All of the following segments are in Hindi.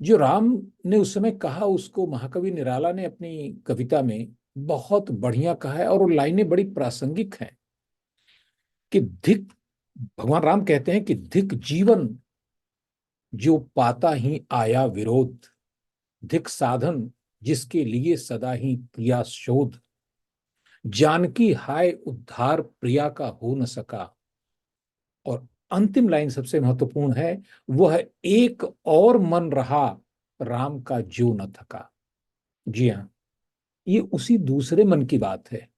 जो राम ने उस समय कहा, उसको महाकवि निराला ने अपनी कविता में बहुत बढ़िया कहा है, और वो लाइनें बड़ी प्रासंगिक हैं कि धिक, भगवान राम कहते हैं कि धिक जीवन जो पाता ही आया विरोध, धिक साधन जिसके लिए सदा ही प्रिया शोध, जानकी हाय उद्धार प्रिया का हो न सका। और अंतिम लाइन सबसे महत्वपूर्ण है, वह एक और मन रहा राम का जो न थका। जी हाँ, ये उसी दूसरे मन की बात है।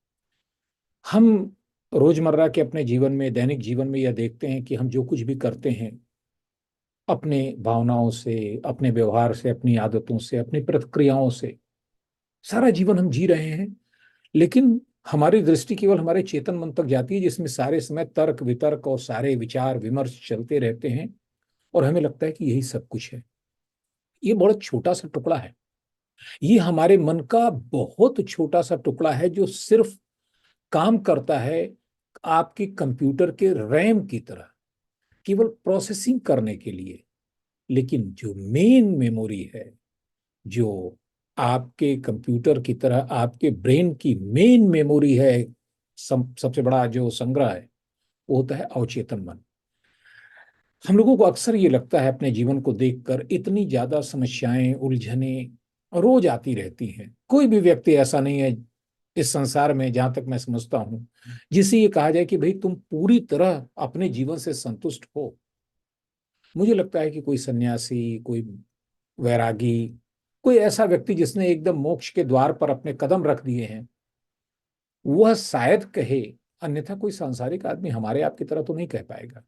हम रोजमर्रा के अपने जीवन में, दैनिक जीवन में यह देखते हैं कि हम जो कुछ भी करते हैं, अपने भावनाओं से, अपने व्यवहार से, अपनी आदतों से, अपनी प्रतिक्रियाओं से सारा जीवन हम जी रहे हैं। लेकिन हमारी दृष्टि केवल हमारे चेतन मन तक जाती है, जिसमें सारे समय तर्क वितर्क और सारे विचार विमर्श चलते रहते हैं, और हमें लगता है कि यही सब कुछ है। ये बहुत छोटा सा टुकड़ा है। ये हमारे मन का बहुत छोटा सा टुकड़ा है, जो सिर्फ काम करता है आपके कंप्यूटर के रैम की तरह, केवल प्रोसेसिंग करने के लिए। लेकिन जो मेन मेमोरी है, जो आपके कंप्यूटर की तरह आपके ब्रेन की मेन मेमोरी है, सबसे बड़ा जो संग्रह है, वो होता है अवचेतन मन। हम लोगों को अक्सर ये लगता है अपने जीवन को देखकर, इतनी ज्यादा समस्याएं उलझने रोज आती रहती हैं। कोई भी व्यक्ति ऐसा नहीं है इस संसार में, जहां तक मैं समझता हूं, जिसे ये कहा जाए कि भाई तुम पूरी तरह अपने जीवन से संतुष्ट हो। मुझे लगता है कि कोई सन्यासी, कोई वैरागी, कोई ऐसा व्यक्ति जिसने एकदम मोक्ष के द्वार पर अपने कदम रख दिए हैं, वह शायद कहे। अन्यथा कोई सांसारिक आदमी हमारे आपकी तरह तो नहीं कह पाएगा।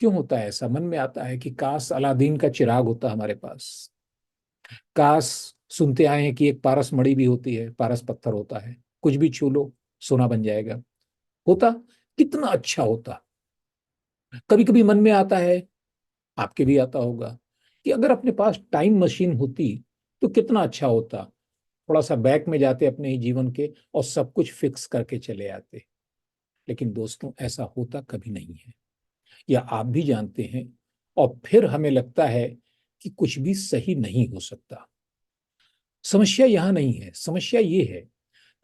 क्यों होता है ऐसा? मन में आता है कि काश अलादीन का चिराग होता हमारे पास। काश, सुनते आए हैं कि एक पारस मणि भी होती है, पारस पत्थर होता है, कुछ भी छू लो सोना बन जाएगा। होता, कितना अच्छा होता। कभी कभी मन में आता है, आपके भी आता होगा, कि अगर अपने पास टाइम मशीन होती तो कितना अच्छा होता। थोड़ा सा बैक में जाते अपने ही जीवन के, और सब कुछ फिक्स करके चले आते। लेकिन दोस्तों, ऐसा होता कभी नहीं है, या आप भी जानते हैं। और फिर हमें लगता है कि कुछ भी सही नहीं हो सकता। समस्या यहां नहीं है, समस्या ये है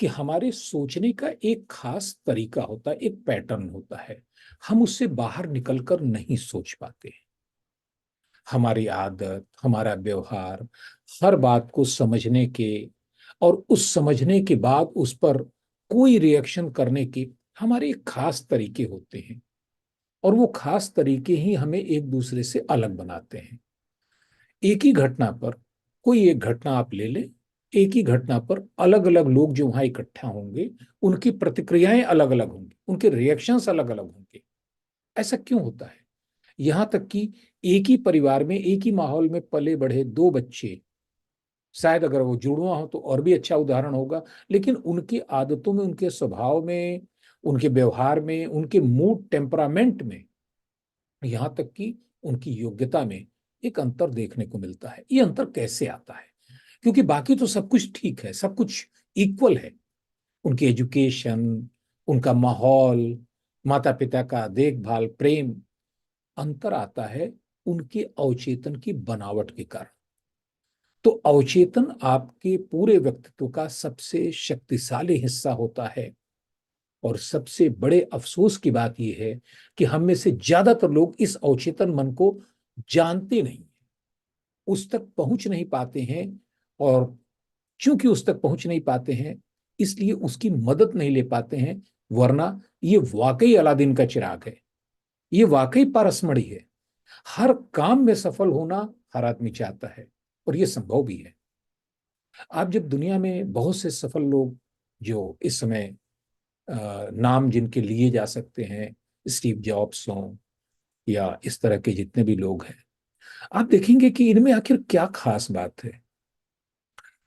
कि हमारे सोचने का एक खास तरीका होता है, एक पैटर्न होता है। हम उससे बाहर निकलकर नहीं सोच पाते। हमारी आदत, हमारा व्यवहार, हर बात को समझने के और उस समझने के बाद उस पर कोई रिएक्शन करने के हमारे एक खास तरीके होते हैं। और वो खास तरीके ही हमें एक दूसरे से अलग बनाते हैं। एक ही घटना पर, कोई एक घटना आप ले लें, एक ही घटना पर अलग अलग लोग जो वहां इकट्ठा होंगे, उनकी प्रतिक्रियाएं अलग अलग होंगी, उनके रिएक्शंस अलग अलग होंगे। ऐसा क्यों होता है? यहां तक कि एक ही परिवार में, एक ही माहौल में पले बढ़े दो बच्चे, शायद अगर वो जुड़वा हो तो और भी अच्छा उदाहरण होगा, लेकिन उनकी आदतों में, उनके स्वभाव में, उनके व्यवहार में, उनके मूड टेम्परामेंट में, यहां तक कि उनकी योग्यता में एक अंतर देखने को मिलता है। ये अंतर कैसे आता है? क्योंकि बाकी तो सब कुछ ठीक है, सब कुछ इक्वल है। उनकी एजुकेशन, उनका माहौल, माता पिता का देखभाल, प्रेम। अंतर आता है उनके अवचेतन की बनावट के कारण। तो अवचेतन आपके पूरे व्यक्तित्व का सबसे शक्तिशाली हिस्सा होता है। और सबसे बड़े अफसोस की बात यह है कि हम में से ज्यादातर लोग इस अवचेतन मन को जानते नहीं, उस तक पहुंच नहीं पाते हैं। और चूंकि उस तक पहुंच नहीं पाते हैं, इसलिए उसकी मदद नहीं ले पाते हैं। वरना ये वाकई अलादीन का चिराग है, ये वाकई पारसमणि है। हर काम में सफल होना हर आदमी चाहता है, और ये संभव भी है। आप जब दुनिया में बहुत से सफल लोग, जो इस समय नाम जिनके लिए जा सकते हैं, स्टीव जॉब्स हों या इस तरह के जितने भी लोग हैं, आप देखेंगे कि इनमें आखिर क्या खास बात है।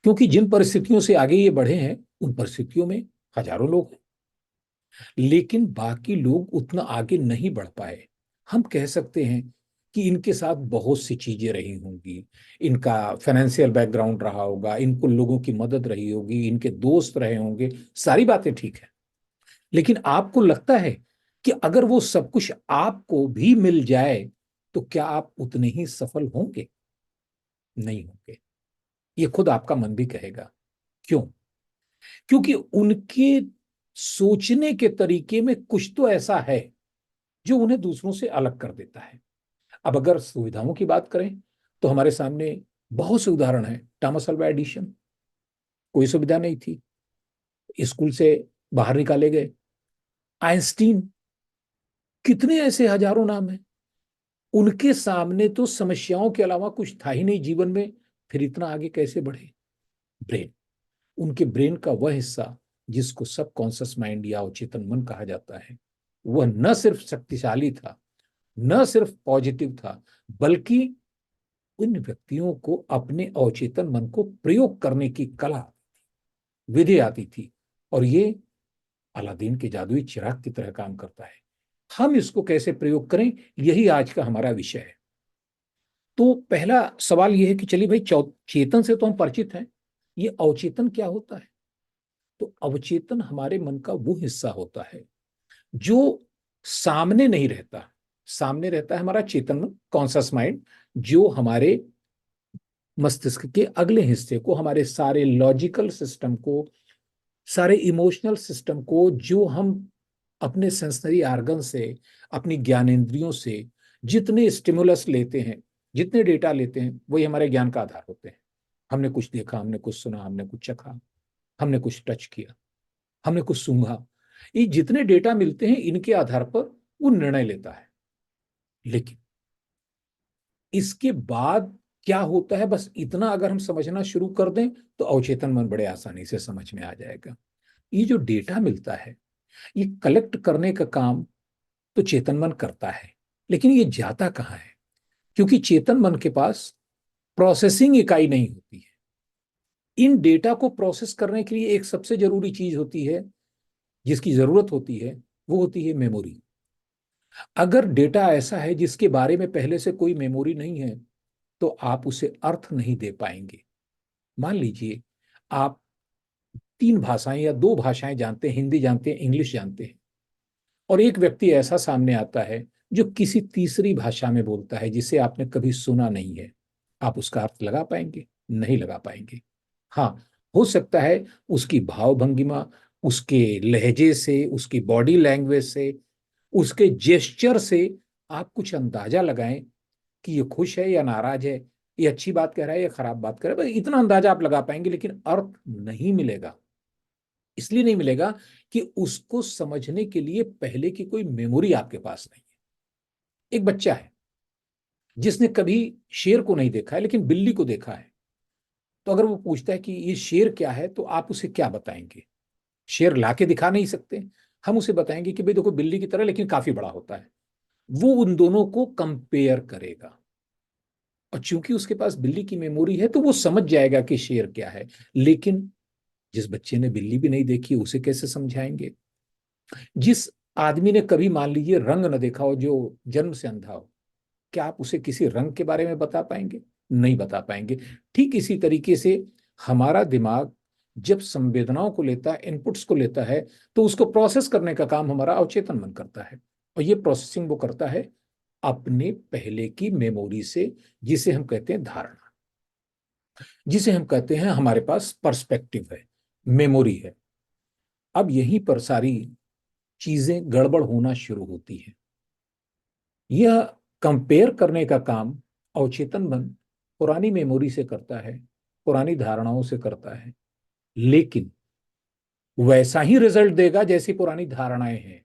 क्योंकि जिन परिस्थितियों से आगे ये बढ़े हैं, उन परिस्थितियों में हजारों लोग हैं, लेकिन बाकी लोग उतना आगे नहीं बढ़ पाए। हम कह सकते हैं कि इनके साथ बहुत सी चीजें रही होंगी, इनका फाइनेंशियल बैकग्राउंड रहा होगा, इनको लोगों की मदद रही होगी, इनके दोस्त रहे होंगे, सारी बातें ठीक है। लेकिन आपको लगता है कि अगर वो सब कुछ आपको भी मिल जाए, तो क्या आप उतने ही सफल होंगे? नहीं होंगे। ये खुद आपका मन भी कहेगा। क्यों? क्योंकि उनके सोचने के तरीके में कुछ तो ऐसा है जो उन्हें दूसरों से अलग कर देता है। अब अगर सुविधाओं की बात करें तो हमारे सामने बहुत से उदाहरण हैं। थॉमस अल्वा एडिशन, कोई सुविधा नहीं थी, स्कूल से बाहर निकाले गए। आइंस्टीन, कितने ऐसे हजारों नाम हैं। उनके सामने तो समस्याओं के अलावा कुछ था ही नहीं जीवन में, फिर इतना आगे कैसे बढ़े? ब्रेन, उनके ब्रेन का वह हिस्सा जिसको सब कॉन्शियस माइंड या अवचेतन मन कहा जाता है, वह न सिर्फ शक्तिशाली था, न सिर्फ पॉजिटिव था, बल्कि उन व्यक्तियों को अपने अवचेतन मन को प्रयोग करने की कला, विधि आती थी। और ये अलादीन के जादुई चिराग की तरह काम करता है। हम इसको कैसे प्रयोग करें, यही आज का हमारा विषय है। तो पहला सवाल यह है कि चलिए भाई, चेतन से तो हम परिचित हैं, ये अवचेतन क्या होता है? तो अवचेतन हमारे मन का वो हिस्सा होता है जो सामने नहीं रहता। सामने रहता है हमारा चेतन मन, कॉन्शियस माइंड, जो हमारे मस्तिष्क के अगले हिस्से को, हमारे सारे लॉजिकल सिस्टम को, सारे इमोशनल सिस्टम को, जो हम अपने सेंसरी आर्गन से, अपनी ज्ञानेंद्रियों से जितने स्टिमुलस लेते हैं, जितने डेटा लेते हैं, वही हमारे ज्ञान का आधार होते हैं। हमने कुछ देखा, हमने कुछ सुना, हमने कुछ चखा, हमने कुछ टच किया, हमने कुछ सूंघा, ये जितने डेटा मिलते हैं इनके आधार पर वो निर्णय लेता है। लेकिन इसके बाद क्या होता है, बस इतना अगर हम समझना शुरू कर दें तो अवचेतन मन बड़े आसानी से समझ में आ जाएगा। ये जो डेटा मिलता है, ये कलेक्ट करने का काम तो चेतन मन करता है, लेकिन ये जाता कहाँ है? क्योंकि चेतन मन के पास प्रोसेसिंग इकाई नहीं होती है। इन डेटा को प्रोसेस करने के लिए एक सबसे जरूरी चीज होती है, जिसकी जरूरत होती है, वो होती है मेमोरी। अगर डेटा ऐसा है जिसके बारे में पहले से कोई मेमोरी नहीं है, तो आप उसे अर्थ नहीं दे पाएंगे। मान लीजिए आप 3 भाषाएं या 2 भाषाएं जानते हैं, हिंदी जानते हैं, इंग्लिश जानते हैं, और एक व्यक्ति ऐसा सामने आता है जो किसी तीसरी भाषा में बोलता है जिसे आपने कभी सुना नहीं है। आप उसका अर्थ लगा पाएंगे? नहीं लगा पाएंगे। हाँ, हो सकता है उसकी भाव भंगिमा, उसके लहजे से, उसकी बॉडी लैंग्वेज से, उसके जेस्चर से आप कुछ अंदाजा लगाएं कि ये खुश है या नाराज है, ये अच्छी बात कह रहा है या खराब बात कर रहा है। इतना अंदाजा आप लगा पाएंगे, लेकिन अर्थ नहीं मिलेगा। इसलिए नहीं मिलेगा कि उसको समझने के लिए पहले की कोई मेमोरी आपके पास नहीं है। एक बच्चा है जिसने कभी शेर को नहीं देखा है लेकिन बिल्ली को देखा है, तो अगर वो पूछता है कि ये शेर क्या है, तो आप उसे क्या बताएंगे? शेर ला के दिखा नहीं सकते। हम उसे बताएंगे कि भाई देखो, बिल्ली की तरह लेकिन काफी बड़ा होता है। वो उन दोनों को कंपेयर करेगा, और चूंकि उसके पास बिल्ली की मेमोरी है तो वो समझ जाएगा कि शेर क्या है। लेकिन जिस बच्चे ने बिल्ली भी नहीं देखी, उसे कैसे समझाएंगे? जिस आदमी ने कभी मान लीजिए रंग न देखा हो, जो जन्म से अंधा हो, क्या आप उसे किसी रंग के बारे में बता पाएंगे? नहीं बता पाएंगे। ठीक इसी तरीके से हमारा दिमाग जब संवेदनाओं को लेता है, इनपुट्स को लेता है, तो उसको प्रोसेस करने का काम हमारा अवचेतन मन करता है। और ये प्रोसेसिंग वो करता है अपने पहले की मेमोरी से, जिसे हम कहते हैं धारणा, जिसे हम कहते हैं हमारे पास पर्सपेक्टिव है, मेमोरी है। अब यहीं पर सारी चीजें गड़बड़ होना शुरू होती है। यह कंपेयर करने का काम अवचेतन मन पुरानी मेमोरी से करता है, पुरानी धारणाओं से करता है, लेकिन वैसा ही रिजल्ट देगा जैसी पुरानी धारणाएं हैं।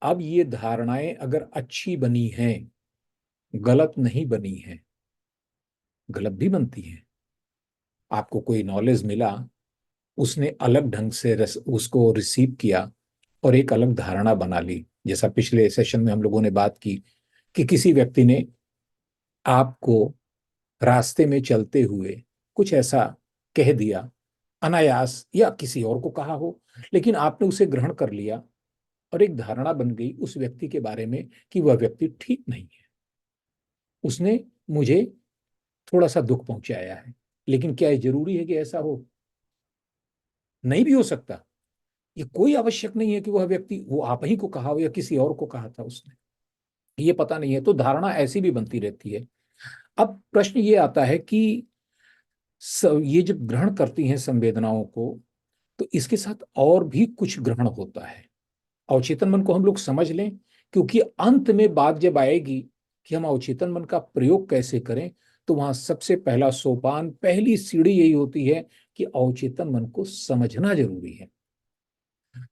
अब ये धारणाएं अगर अच्छी बनी हैं, गलत नहीं बनी हैं, गलत भी बनती हैं। आपको कोई नॉलेज मिला, उसने अलग ढंग से उसको रिसीव किया और एक अलग धारणा बना ली। जैसा पिछले सेशन में हम लोगों ने बात की कि किसी व्यक्ति ने आपको रास्ते में चलते हुए कुछ ऐसा कह दिया, अनायास या किसी और को कहा हो, लेकिन आपने उसे ग्रहण कर लिया और एक धारणा बन गई उस व्यक्ति के बारे में कि वह व्यक्ति ठीक नहीं है, उसने मुझे थोड़ा सा दुख पहुंचाया है। लेकिन क्या ये जरूरी है कि ऐसा हो? नहीं भी हो सकता। ये कोई आवश्यक नहीं है कि वह व्यक्ति, वो आप ही को कहा हो या किसी और को कहा था उसने, ये पता नहीं है। तो धारणा ऐसी भी बनती रहती है। अब प्रश्न ये आता है कि ये जब ग्रहण करती हैं संवेदनाओं को, तो इसके साथ और भी कुछ ग्रहण होता है। अवचेतन मन को हम लोग समझ लें, क्योंकि अंत में बात जब आएगी कि हम अवचेतन मन का प्रयोग कैसे करें, तो वहां सबसे पहला सोपान, पहली सीढ़ी यही होती है कि अवचेतन मन को समझना जरूरी है।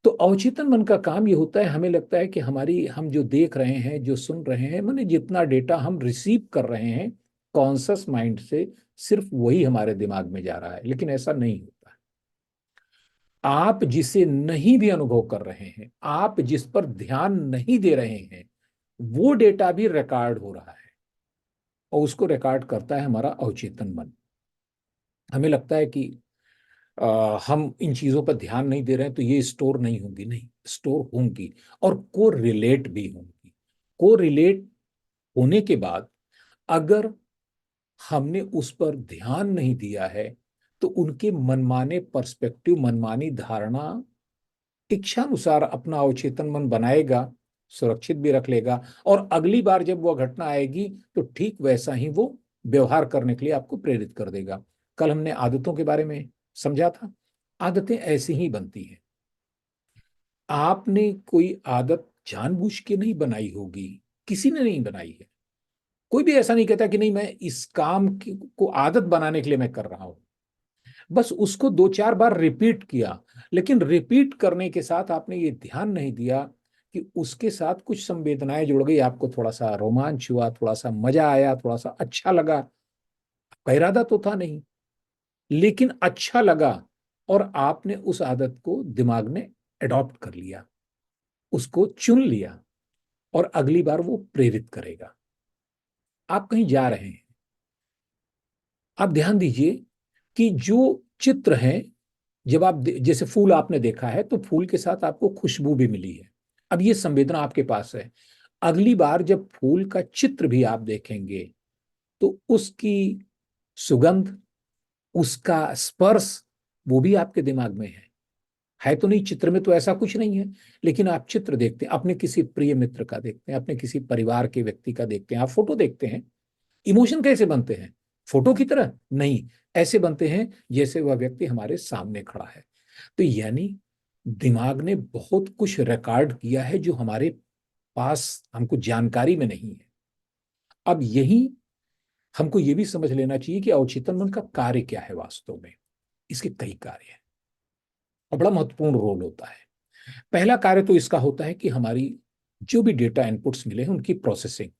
तो अवचेतन मन का काम ये होता है, हमें लगता है कि हम जो देख रहे हैं, जो सुन रहे हैं, माने जितना डेटा हम रिसीव कर रहे हैं कॉन्शस माइंड से, सिर्फ वही हमारे दिमाग में जा रहा है, लेकिन ऐसा नहीं होता। आप जिसे नहीं भी अनुभव कर रहे हैं, आप जिस पर ध्यान नहीं दे रहे हैं, वो डेटा भी रिकॉर्ड हो रहा है, और उसको रिकॉर्ड करता है हमारा अवचेतन मन। हमें लगता है कि हम इन चीजों पर ध्यान नहीं दे रहे हैं तो ये स्टोर नहीं होंगी, नहीं, स्टोर होंगी, और को रिलेट भी होंगी। को रिलेट होने के बाद अगर हमने उस पर ध्यान नहीं दिया है, तो उनके मनमाने पर्सपेक्टिव, मनमानी धारणा इच्छानुसार अपना अवचेतन मन बनाएगा, सुरक्षित भी रख लेगा, और अगली बार जब वह घटना आएगी तो ठीक वैसा ही वो व्यवहार करने के लिए आपको प्रेरित कर देगा। कल हमने आदतों के बारे में समझा था। आदतें ऐसी ही बनती हैं। आपने कोई आदत जानबूझ के नहीं बनाई होगी, किसी ने नहीं बनाई है। कोई भी ऐसा नहीं कहता कि नहीं, मैं इस को आदत बनाने के लिए मैं कर रहा हूं। बस उसको दो चार बार रिपीट किया, लेकिन रिपीट करने के साथ आपने ये ध्यान नहीं दिया कि उसके साथ कुछ संवेदनाएं जुड़ गई, आपको थोड़ा सा रोमांच हुआ, थोड़ा सा मजा आया, थोड़ा सा अच्छा लगा। आपका इरादा तो था नहीं, लेकिन अच्छा लगा, और आपने उस आदत को दिमाग में एडॉप्ट कर लिया, उसको चुन लिया, और अगली बार वो प्रेरित करेगा। आप कहीं जा रहे हैं, आप ध्यान दीजिए कि जो चित्र हैं, जब आप जैसे फूल आपने देखा है, तो फूल के साथ आपको खुशबू भी मिली है। अब ये संवेदना आपके पास है। अगली बार जब फूल का चित्र भी आप देखेंगे, तो उसकी सुगंध, उसका स्पर्श, वो भी आपके दिमाग में है तो नहीं, चित्र में तो ऐसा कुछ नहीं है, लेकिन आप चित्र देखते हैं, अपने किसी प्रिय मित्र का देखते हैं, अपने किसी परिवार के व्यक्ति का देखते हैं, आप फोटो देखते हैं। इमोशन कैसे बनते हैं? फोटो की तरह नहीं, ऐसे बनते हैं जैसे वह व्यक्ति हमारे सामने खड़ा है। तो यानी दिमाग ने बहुत कुछ रिकॉर्ड किया है जो हमारे पास हमको जानकारी में नहीं है। अब यही हमको ये भी समझ लेना चाहिए कि अवचेतन मन का कार्य क्या है वास्तव में। इसके कई कार्य हैं, और बड़ा महत्वपूर्ण रोल होता है। पहला कार्य तो इसका होता है कि हमारी जो भी डेटा इनपुट्स मिले हैं उनकी प्रोसेसिंग,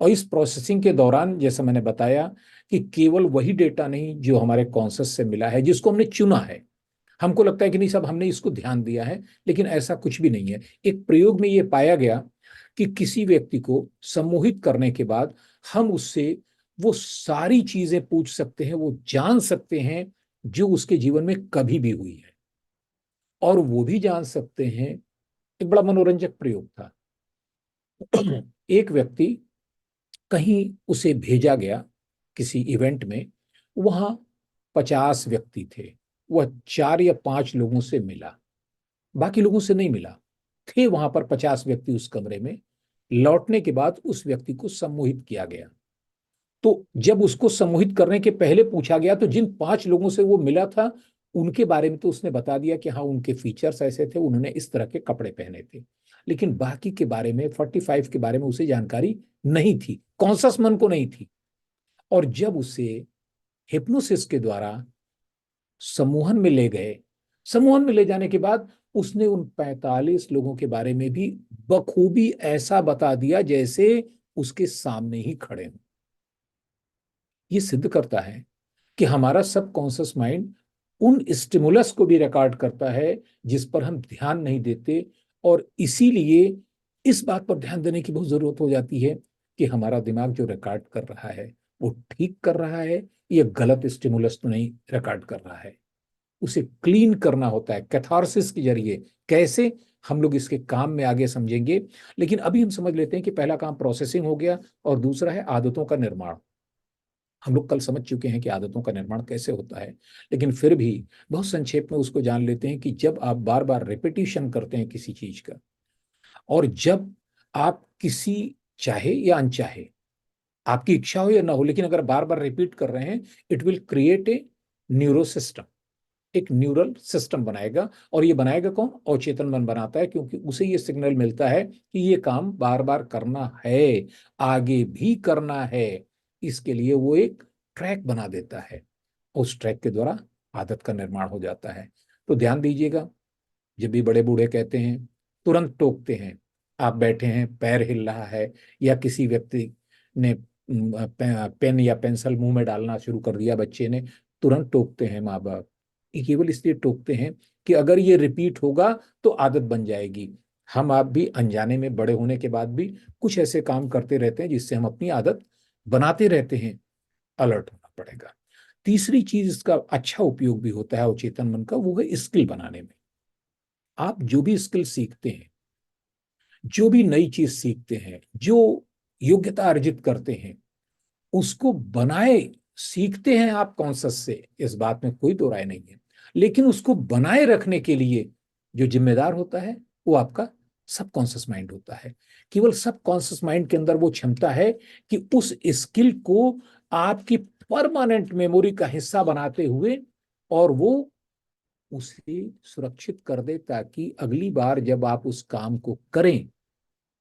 और इस प्रोसेसिंग के दौरान जैसा मैंने बताया कि केवल वही डेटा नहीं जो हमारे कॉन्शस से मिला है, जिसको हमने चुना है। हमको लगता है कि नहीं सब हमने इसको ध्यान दिया है, लेकिन ऐसा कुछ भी नहीं है। एक प्रयोग में यह पाया गया कि किसी व्यक्ति को सम्मोहित करने के बाद हम उससे वो सारी चीजें पूछ सकते हैं, वो जान सकते हैं जो उसके जीवन में कभी भी हुई है, और वो भी जान सकते हैं। एक बड़ा मनोरंजक प्रयोग था। एक व्यक्ति, कहीं उसे भेजा गया किसी इवेंट में, वहां 50 व्यक्ति थे। वह 4 या 5 लोगों से मिला, बाकी लोगों से नहीं मिला। थे वहां पर 50 व्यक्ति उस कमरे में। लौटने के बाद उस व्यक्ति को सम्मोहित किया गया। तो जब उसको सम्मोहित करने के पहले पूछा गया, तो जिन 5 लोगों से वो मिला था उनके बारे में तो उसने बता दिया कि हाँ, उनके फीचर्स ऐसे थे, उन्होंने इस तरह के कपड़े पहने थे। लेकिन बाकी के बारे में, 45 के बारे में उसे जानकारी नहीं थी, कॉन्शस मन को नहीं थी। और जब उसे हिप्नोसिस के द्वारा सम्मोहन में ले गए, सम्मोहन में ले जाने के बाद उसने उन 45 लोगों के बारे में भी बखूबी ऐसा बता दिया जैसे उसके सामने ही खड़े हों। ये सिद्ध करता है कि हमारा सबकॉन्शियस माइंड उन स्टिमुलस को भी रिकॉर्ड करता है जिस पर हम ध्यान नहीं देते, और इसीलिए इस बात पर ध्यान देने की बहुत जरूरत हो जाती है कि हमारा दिमाग जो रिकॉर्ड कर रहा है वो ठीक कर रहा है, या गलत स्टिमुलस तो नहीं रिकॉर्ड कर रहा है। उसे क्लीन करना होता है कैथारसिस के जरिए। कैसे, हम लोग इसके काम में आगे समझेंगे, लेकिन अभी हम समझ लेते हैं कि पहला काम प्रोसेसिंग हो गया, और दूसरा है आदतों का निर्माण। हम लोग कल समझ चुके हैं कि आदतों का निर्माण कैसे होता है, लेकिन फिर भी बहुत संक्षेप में उसको जान लेते हैं कि जब आप बार बार रिपीटिशन करते हैं किसी चीज का, और जब आप किसी, चाहे या अनचाहे, आपकी इच्छा हो या ना हो, लेकिन अगर बार बार रिपीट कर रहे हैं, it will create a neuro system, एक न्यूरल सिस्टम बनाएगा। और ये बनाएगा कौन? अवचेतन मन बनाता है, क्योंकि उसे ये सिग्नल मिलता है कि ये काम बार बार करना है, आगे भी करना है। इसके लिए वो एक ट्रैक बना देता है, उस ट्रैक के द्वारा आदत का निर्माण हो जाता है। तो ध्यान दीजिएगा, जब भी बड़े बूढ़े कहते हैं, तुरंत टोकते हैं। आप बैठे हैं, पैर हिल रहा है, या किसी व्यक्ति ने पेन या पेंसिल मुंह में डालना शुरू कर दिया बच्चे ने, तुरंत टोकते हैं माँ बाप। ये केवल इसलिए टोकते हैं कि अगर ये रिपीट होगा तो आदत बन जाएगी। हम आप भी अनजाने में, बड़े होने के बाद भी कुछ ऐसे काम करते रहते हैं जिससे हम अपनी आदत बनाते रहते हैं। अलर्ट होना पड़ेगा। तीसरी चीज इसका अच्छा उपयोग भी होता है अवचेतन मन का, वो है स्किल बनाने में। आप जो भी स्किल सीखते हैं, जो भी नई चीज सीखते हैं, जो योग्यता अर्जित करते हैं, उसको बनाए सीखते हैं आप कॉन्शस से, इस बात में कोई दो राय नहीं है। लेकिन उसको बनाए रखने के लिए जो जिम्मेदार होता है वो आपका सबकॉन्शियस माइंड होता है। केवल सबकॉन्शियस माइंड के अंदर वो क्षमता है कि उस स्किल को आपकी परमानेंट मेमोरी का हिस्सा बनाते हुए, और वो उसे सुरक्षित कर दे, ताकि अगली बार जब आप उस काम को करें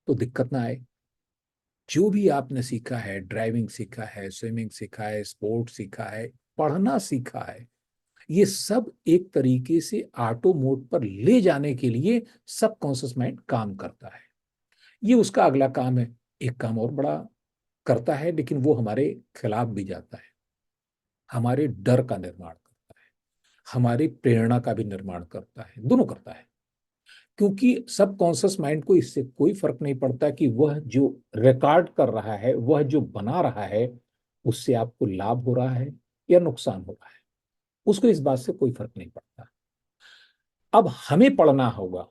तो दिक्कत ना आए। जो भी आपने सीखा है, ड्राइविंग सीखा है, स्विमिंग सीखा है, स्पोर्ट सीखा है, पढ़ना सीखा है, ये सब एक तरीके से ऑटो मोड पर ले जाने के लिए सबकॉन्शियस माइंड काम करता है। ये उसका अगला काम है। एक काम और बड़ा करता है, लेकिन वो हमारे खिलाफ भी जाता है। हमारे डर का निर्माण करता है, हमारी प्रेरणा का भी निर्माण करता है, दोनों करता है। क्योंकि सबकॉन्शियस माइंड को इससे कोई फर्क नहीं पड़ता कि वह जो रिकॉर्ड कर रहा है, वह जो बना रहा है, उससे आपको लाभ हो रहा है या नुकसान हो रहा है। उसको इस बात से कोई फर्क नहीं पड़ता। अब हमें पढ़ना होगा।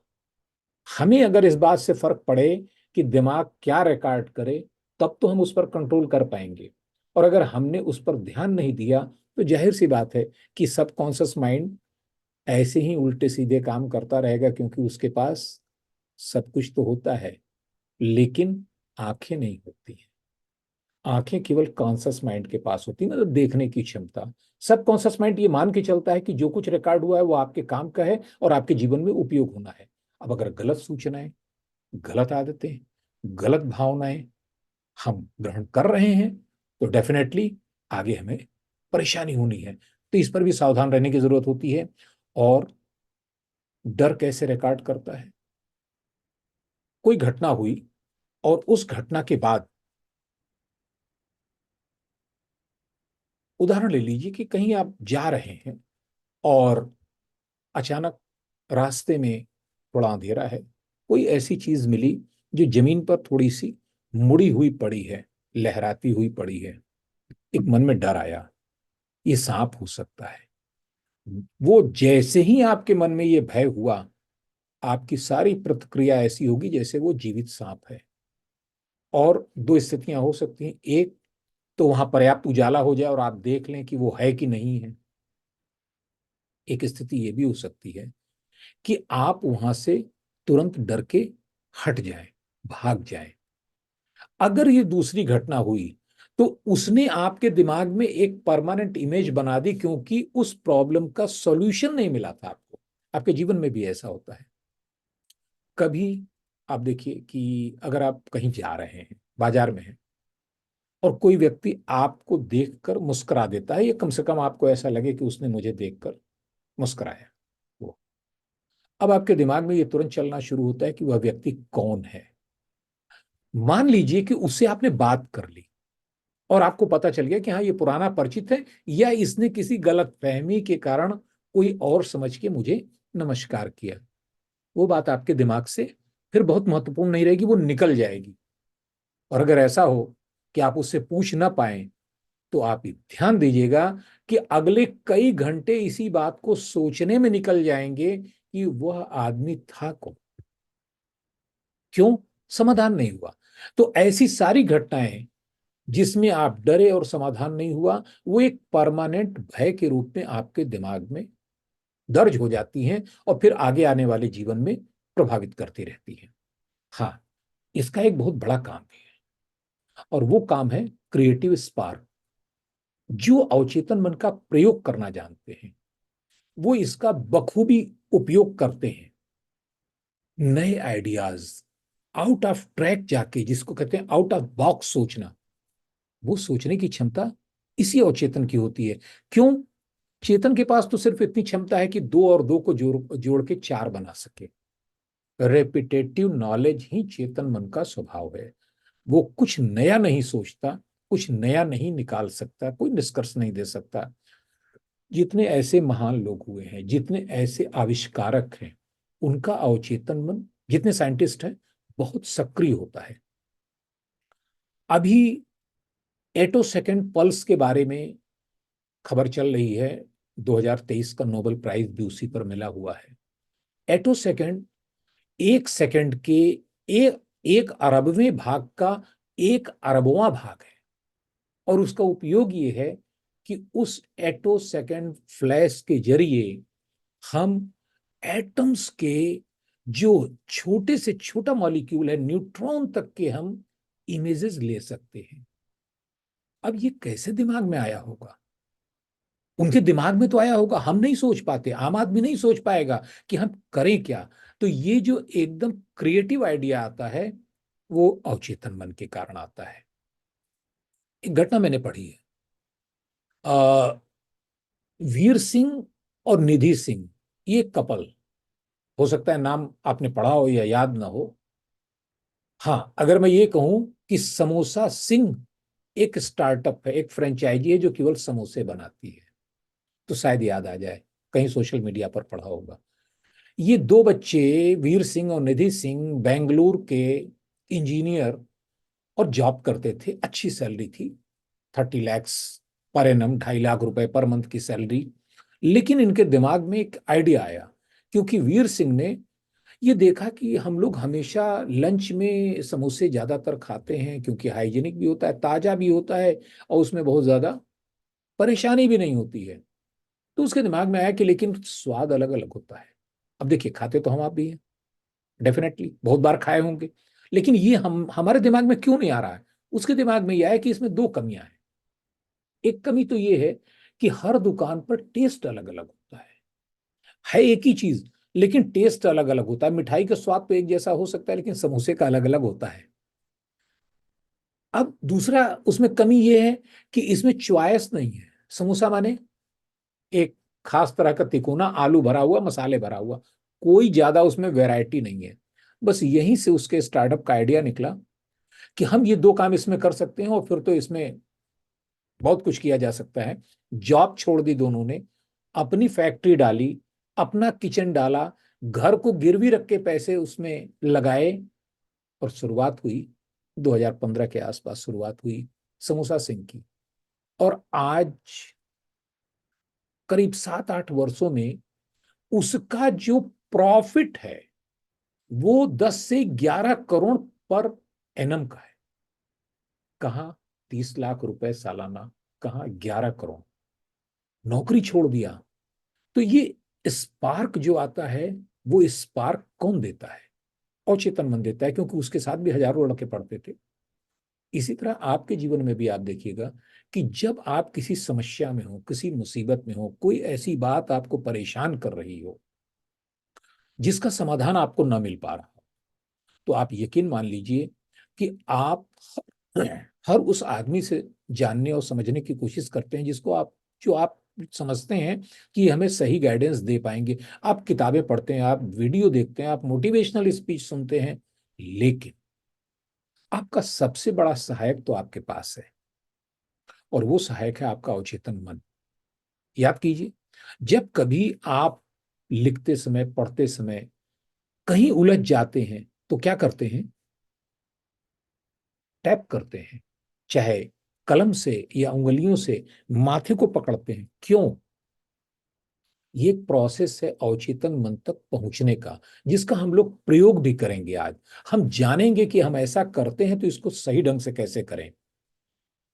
हमें अगर इस बात से फर्क पड़े कि दिमाग क्या रिकॉर्ड करे, तब तो हम उस पर कंट्रोल कर पाएंगे। और अगर हमने उस पर ध्यान नहीं दिया, तो जाहिर सी बात है कि सबकॉन्शियस माइंड ऐसे ही उल्टे सीधे काम करता रहेगा, क्योंकि उसके पास सब कुछ तो होता है, लेकिन आंखें नहीं होती हैं। आंखें केवल कॉन्शियस माइंड के पास होती है, मतलब देखने की क्षमता। सब कॉन्शियस माइंड ये मान के चलता है कि जो कुछ रिकॉर्ड हुआ है वो आपके काम का है और आपके जीवन में उपयोग होना है। अब अगर गलत सूचनाएं, गलत आदतें, गलत भावनाएं हम ग्रहण कर रहे हैं, तो डेफिनेटली आगे हमें परेशानी होनी है। तो इस पर भी सावधान रहने की जरूरत होती है। और डर कैसे रिकॉर्ड करता है? कोई घटना हुई और उस घटना के बाद, उदाहरण ले लीजिए कि कहीं आप जा रहे हैं और अचानक रास्ते में थोड़ा अंधेरा है, कोई ऐसी चीज मिली जो जमीन पर थोड़ी सी मुड़ी हुई पड़ी है, लहराती हुई पड़ी है। एक मन में डर आया, ये सांप हो सकता है। वो जैसे ही आपके मन में ये भय हुआ, आपकी सारी प्रतिक्रिया ऐसी होगी जैसे वो जीवित सांप है। और दो स्थितियां हो सकती हैं। एक, तो वहां पर्याप्त उजाला हो जाए और आप देख लें कि वो है कि नहीं है। एक स्थिति ये भी हो सकती है कि आप वहां से तुरंत डर के हट जाएं, भाग जाएं। अगर ये दूसरी घटना हुई, तो उसने आपके दिमाग में एक परमानेंट इमेज बना दी, क्योंकि उस प्रॉब्लम का सॉल्यूशन नहीं मिला था आपको। आपके जीवन में भी ऐसा होता है। कभी आप देखिए कि अगर आप कहीं जा रहे हैं, बाजार में हैं, और कोई व्यक्ति आपको देखकर मुस्कुरा देता है, या कम से कम आपको ऐसा लगे कि उसने मुझे देखकर मुस्कुराया, वो, अब आपके दिमाग में ये तुरंत चलना शुरू होता है कि वह व्यक्ति कौन है। मान लीजिए कि उससे आपने बात कर ली और आपको पता चल गया कि हाँ, ये पुराना परिचित है, या इसने किसी गलत फहमी के कारण कोई और समझ के मुझे नमस्कार किया। वो बात आपके दिमाग से फिर बहुत महत्वपूर्ण नहीं रहेगी, वो निकल जाएगी। और अगर ऐसा हो कि आप उससे पूछ ना पाए, तो आप ध्यान दीजिएगा कि अगले कई घंटे इसी बात को सोचने में निकल जाएंगे कि वह आदमी था कौन, क्यों समाधान नहीं हुआ। तो ऐसी सारी घटनाएं जिसमें आप डरे और समाधान नहीं हुआ, वो एक परमानेंट भय के रूप में आपके दिमाग में दर्ज हो जाती हैं, और फिर आगे आने वाले जीवन में प्रभावित करती रहती हैं। हाँ, इसका एक बहुत बड़ा काम भी है। और वो काम है क्रिएटिव स्पार्क। जो अवचेतन मन का प्रयोग करना जानते हैं वो इसका बखूबी उपयोग करते हैं। नए आइडियाज, आउट ऑफ ट्रैक जाके, जिसको कहते हैं आउट ऑफ बॉक्स सोचना, वो सोचने की क्षमता इसी अवचेतन की होती है। क्यों? चेतन के पास तो सिर्फ इतनी क्षमता है कि दो और दो को जोड़ जोड़ के चार बना सके। रेपिटेटिव नॉलेज ही चेतन मन का स्वभाव है। वो कुछ नया नहीं सोचता, कुछ नया नहीं निकाल सकता, कोई निष्कर्ष नहीं दे सकता। जितने ऐसे महान लोग हुए हैं, जितने ऐसे आविष्कारक हैं, उनका अवचेतन मन, जितने साइंटिस्ट हैं, बहुत सक्रिय होता है। अभी एटो सेकेंड पल्स के बारे में खबर चल रही है। 2023 का नोबेल प्राइज भी उसी पर मिला हुआ है। एटो सेकेंड, एक सेकंड के एक एक अरबवें भाग का एक अरबवां भाग है। और उसका उपयोग ये है कि उस एटो सेकेंड फ्लैश के जरिए हम एटम्स के जो छोटे से छोटा मॉलिक्यूल है, न्यूट्रॉन तक के हम इमेजेस ले सकते हैं। अब ये कैसे दिमाग में आया होगा? उनके दिमाग में तो आया होगा, हम नहीं सोच पाते, आम आदमी नहीं सोच पाएगा कि हम करें क्या। तो ये जो एकदम क्रिएटिव आइडिया आता है वो अवचेतन मन के कारण आता है। एक घटना मैंने पढ़ी है। वीर सिंह और निधि सिंह, ये कपल, हो सकता है नाम आपने पढ़ा हो या याद ना हो। हाँ, अगर मैं ये कहूं कि समोसा सिंह एक स्टार्टअप है, एक फ्रेंचाइजी है जो केवल समोसे बनाती है, तो शायद याद आ जाए, कहीं सोशल मीडिया पर पढ़ा होगा। ये दो बच्चे, वीर सिंह और निधि सिंह, बेंगलुरु के इंजीनियर और जॉब करते थे। अच्छी सैलरी थी, 30 लाख पर एनम, 2.5 लाख रुपए पर मंथ की सैलरी। लेकिन इनके दिमाग में एक आइडिया आया, क्योंकि वीर सिंह ने ये देखा कि हम लोग हमेशा लंच में समोसे ज्यादातर खाते हैं, क्योंकि हाइजीनिक भी होता है, ताजा भी होता है, और उसमें बहुत ज्यादा परेशानी भी नहीं होती है। तो उसके दिमाग में आया कि लेकिन स्वाद अलग अलग होता है। अब देखिए, खाते तो हम आप भी हैं, डेफिनेटली बहुत बार खाए होंगे, लेकिन ये हम हमारे दिमाग में क्यों नहीं आ रहा है? उसके दिमाग में यह है कि इसमें दो कमियां हैं। एक कमी तो ये है कि हर दुकान पर टेस्ट अलग अलग होता है एक ही चीज, लेकिन टेस्ट अलग अलग होता है। मिठाई का स्वाद तो एक जैसा हो सकता है, लेकिन समोसे का अलग अलग होता है। अब दूसरा उसमें कमी ये है कि इसमें च्वाइस नहीं है। समोसा माने एक खास तरह का तिकोना, आलू भरा हुआ, मसाले भरा हुआ, कोई ज्यादा उसमें वैरायटी नहीं है। बस यहीं से उसके स्टार्टअप का आइडिया निकला कि हम ये दो काम इसमें कर सकते हैं, और फिर तो इसमें बहुत कुछ किया जा सकता है। जॉब छोड़ दी दोनों ने, अपनी फैक्ट्री डाली, अपना किचन डाला, घर को गिरवी रख के पैसे उसमें लगाए, और शुरुआत हुई 2015 के आसपास शुरुआत हुई समोसा सिंह की। और आज करीब 7-8 वर्षों में उसका जो प्रॉफिट है वो 10 से 11 करोड़ पर एनम का है। कहाँ 30 लाख रुपए सालाना, कहाँ 11 करोड़। नौकरी छोड़ दिया। तो ये स्पार्क जो आता है, वो स्पार्क कौन देता है? अवचेतन मन देता है, क्योंकि उसके साथ भी हजारों लड़के पढ़ते थे। इसी तरह आपके जीवन में भी आप देखिएगा कि जब आप किसी समस्या में हो, किसी मुसीबत में हो, कोई ऐसी बात आपको परेशान कर रही हो जिसका समाधान आपको ना मिल पा रहा हो, तो आप यकीन मान लीजिए कि आप हर उस आदमी से जानने और समझने की कोशिश करते हैं जिसको आप, जो आप समझते हैं कि हमें सही गाइडेंस दे पाएंगे। आप किताबें पढ़ते हैं, आप वीडियो देखते हैं, आप मोटिवेशनल स्पीच सुनते हैं, लेकिन आपका सबसे बड़ा सहायक तो आपके पास है, और वो सहायक है आपका अवचेतन मन। याद कीजिए, जब कभी आप लिखते समय, पढ़ते समय कहीं उलझ जाते हैं, तो क्या करते हैं? टैप करते हैं, चाहे कलम से या उंगलियों से माथे को पकड़ते हैं। क्यों? ये एक प्रोसेस है अवचेतन मन तक पहुंचने का, जिसका हम लोग प्रयोग भी करेंगे आज। हम जानेंगे कि हम ऐसा करते हैं तो इसको सही ढंग से कैसे करें,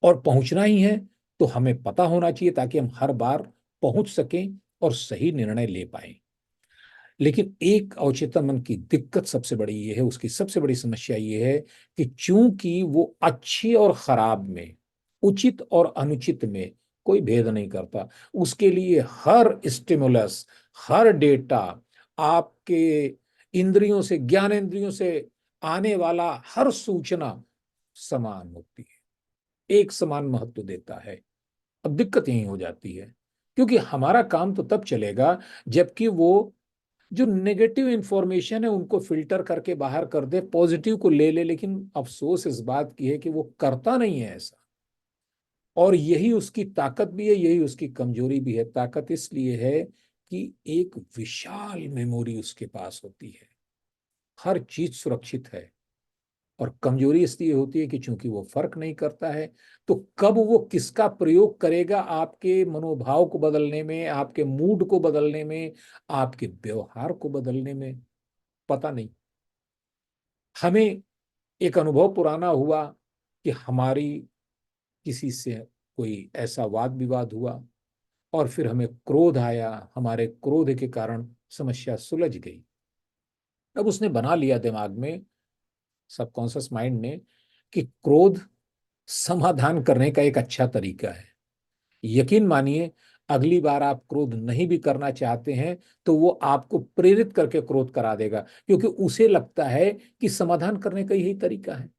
और पहुंचना ही है तो हमें पता होना चाहिए, ताकि हम हर बार पहुंच सकें और सही निर्णय ले पाए। लेकिन एक अवचेतन मन की दिक्कत सबसे बड़ी ये है, उसकी सबसे बड़ी समस्या ये है कि चूंकि वो अच्छे और खराब में, उचित और अनुचित में कोई भेद नहीं करता, उसके लिए हर स्टिमुलस, हर डेटा, आपके इंद्रियों से, ज्ञान इंद्रियों से आने वाला हर सूचना समान होती है, एक समान महत्व देता है। अब दिक्कत यही हो जाती है, क्योंकि हमारा काम तो तब चलेगा जबकि वो जो नेगेटिव इंफॉर्मेशन है उनको फिल्टर करके बाहर कर दे, पॉजिटिव को ले ले। लेकिन अफसोस इस बात की है कि वो करता नहीं है ऐसा, और यही उसकी ताकत भी है, यही उसकी कमजोरी भी है। ताकत इसलिए है कि एक विशाल मेमोरी उसके पास होती है, हर चीज सुरक्षित है। और कमजोरी इसलिए होती है कि चूंकि वो फर्क नहीं करता है, तो कब वो किसका प्रयोग करेगा आपके मनोभाव को बदलने में, आपके मूड को बदलने में, आपके व्यवहार को बदलने में, पता नहीं। हमें एक अनुभव पुराना हुआ कि हमारी किसी से कोई ऐसा वाद विवाद हुआ, और फिर हमें क्रोध आया, हमारे क्रोध के कारण समस्या सुलझ गई। अब उसने बना लिया दिमाग में, सबकॉन्शियस माइंड ने, कि क्रोध समाधान करने का एक अच्छा तरीका है। यकीन मानिए, अगली बार आप क्रोध नहीं भी करना चाहते हैं तो वो आपको प्रेरित करके क्रोध करा देगा, क्योंकि उसे लगता है कि समाधान करने का यही तरीका है।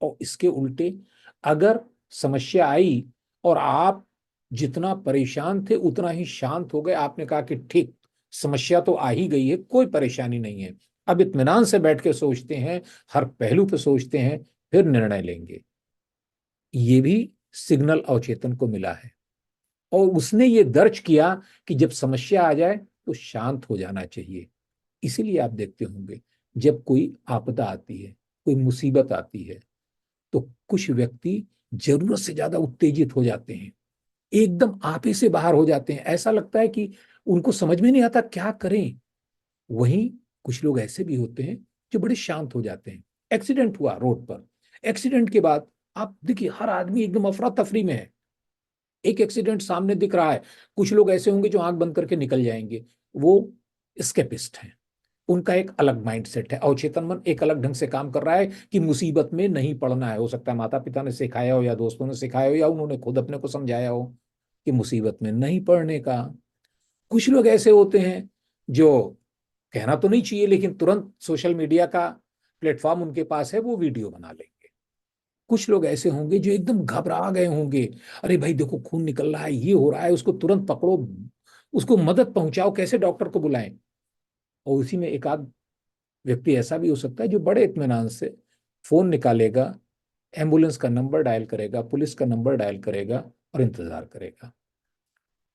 और इसके उल्टे, अगर समस्या आई और आप जितना परेशान थे उतना ही शांत हो गए, आपने कहा कि ठीक, समस्या तो आ ही गई है, कोई परेशानी नहीं है, अब इत्मीनान से बैठ के सोचते हैं, हर पहलू पे सोचते हैं, फिर निर्णय लेंगे। ये भी सिग्नल अवचेतन को मिला है, और उसने ये दर्ज किया कि जब समस्या आ जाए तो शांत हो जाना चाहिए। इसीलिए आप देखते होंगे, जब कोई आपदा आती है, कोई मुसीबत आती है, तो कुछ व्यक्ति जरूरत से ज्यादा उत्तेजित हो जाते हैं, एकदम आपे से बाहर हो जाते हैं, ऐसा लगता है कि उनको समझ में नहीं आता क्या करें। वहीं कुछ लोग ऐसे भी होते हैं जो बड़े शांत हो जाते हैं। एक्सीडेंट हुआ रोड पर, एक्सीडेंट के बाद आप देखिए हर आदमी एकदम अफरा तफरी में है, एक एक्सीडेंट सामने दिख रहा है, कुछ लोग ऐसे होंगे जो आंख बंद करके निकल जाएंगे, वो स्केपिस्ट हैं। उनका एक अलग माइंडसेट है, अवचेतन मन एक अलग ढंग से काम कर रहा है कि मुसीबत में नहीं पड़ना है। हो सकता है माता पिता ने सिखाया हो, या दोस्तों ने सिखाया हो, या उन्होंने खुद अपने को समझाया हो कि मुसीबत में नहीं पड़ने का। कुछ लोग ऐसे होते हैं जो, कहना तो नहीं चाहिए, लेकिन तुरंत सोशल मीडिया का प्लेटफॉर्म उनके पास है, वो वीडियो बना लेंगे। कुछ लोग ऐसे होंगे जो एकदम घबरा गए होंगे, अरे भाई देखो खून निकल रहा है, ये हो रहा है, उसको तुरंत पकड़ो, उसको मदद पहुंचाओ, कैसे डॉक्टर को बुलाएं। और उसी में एक आध व्यक्ति ऐसा भी हो सकता है जो बड़े इत्मीनान से फोन निकालेगा, एम्बुलेंस का नंबर डायल करेगा, पुलिस का नंबर डायल करेगा, और इंतजार करेगा।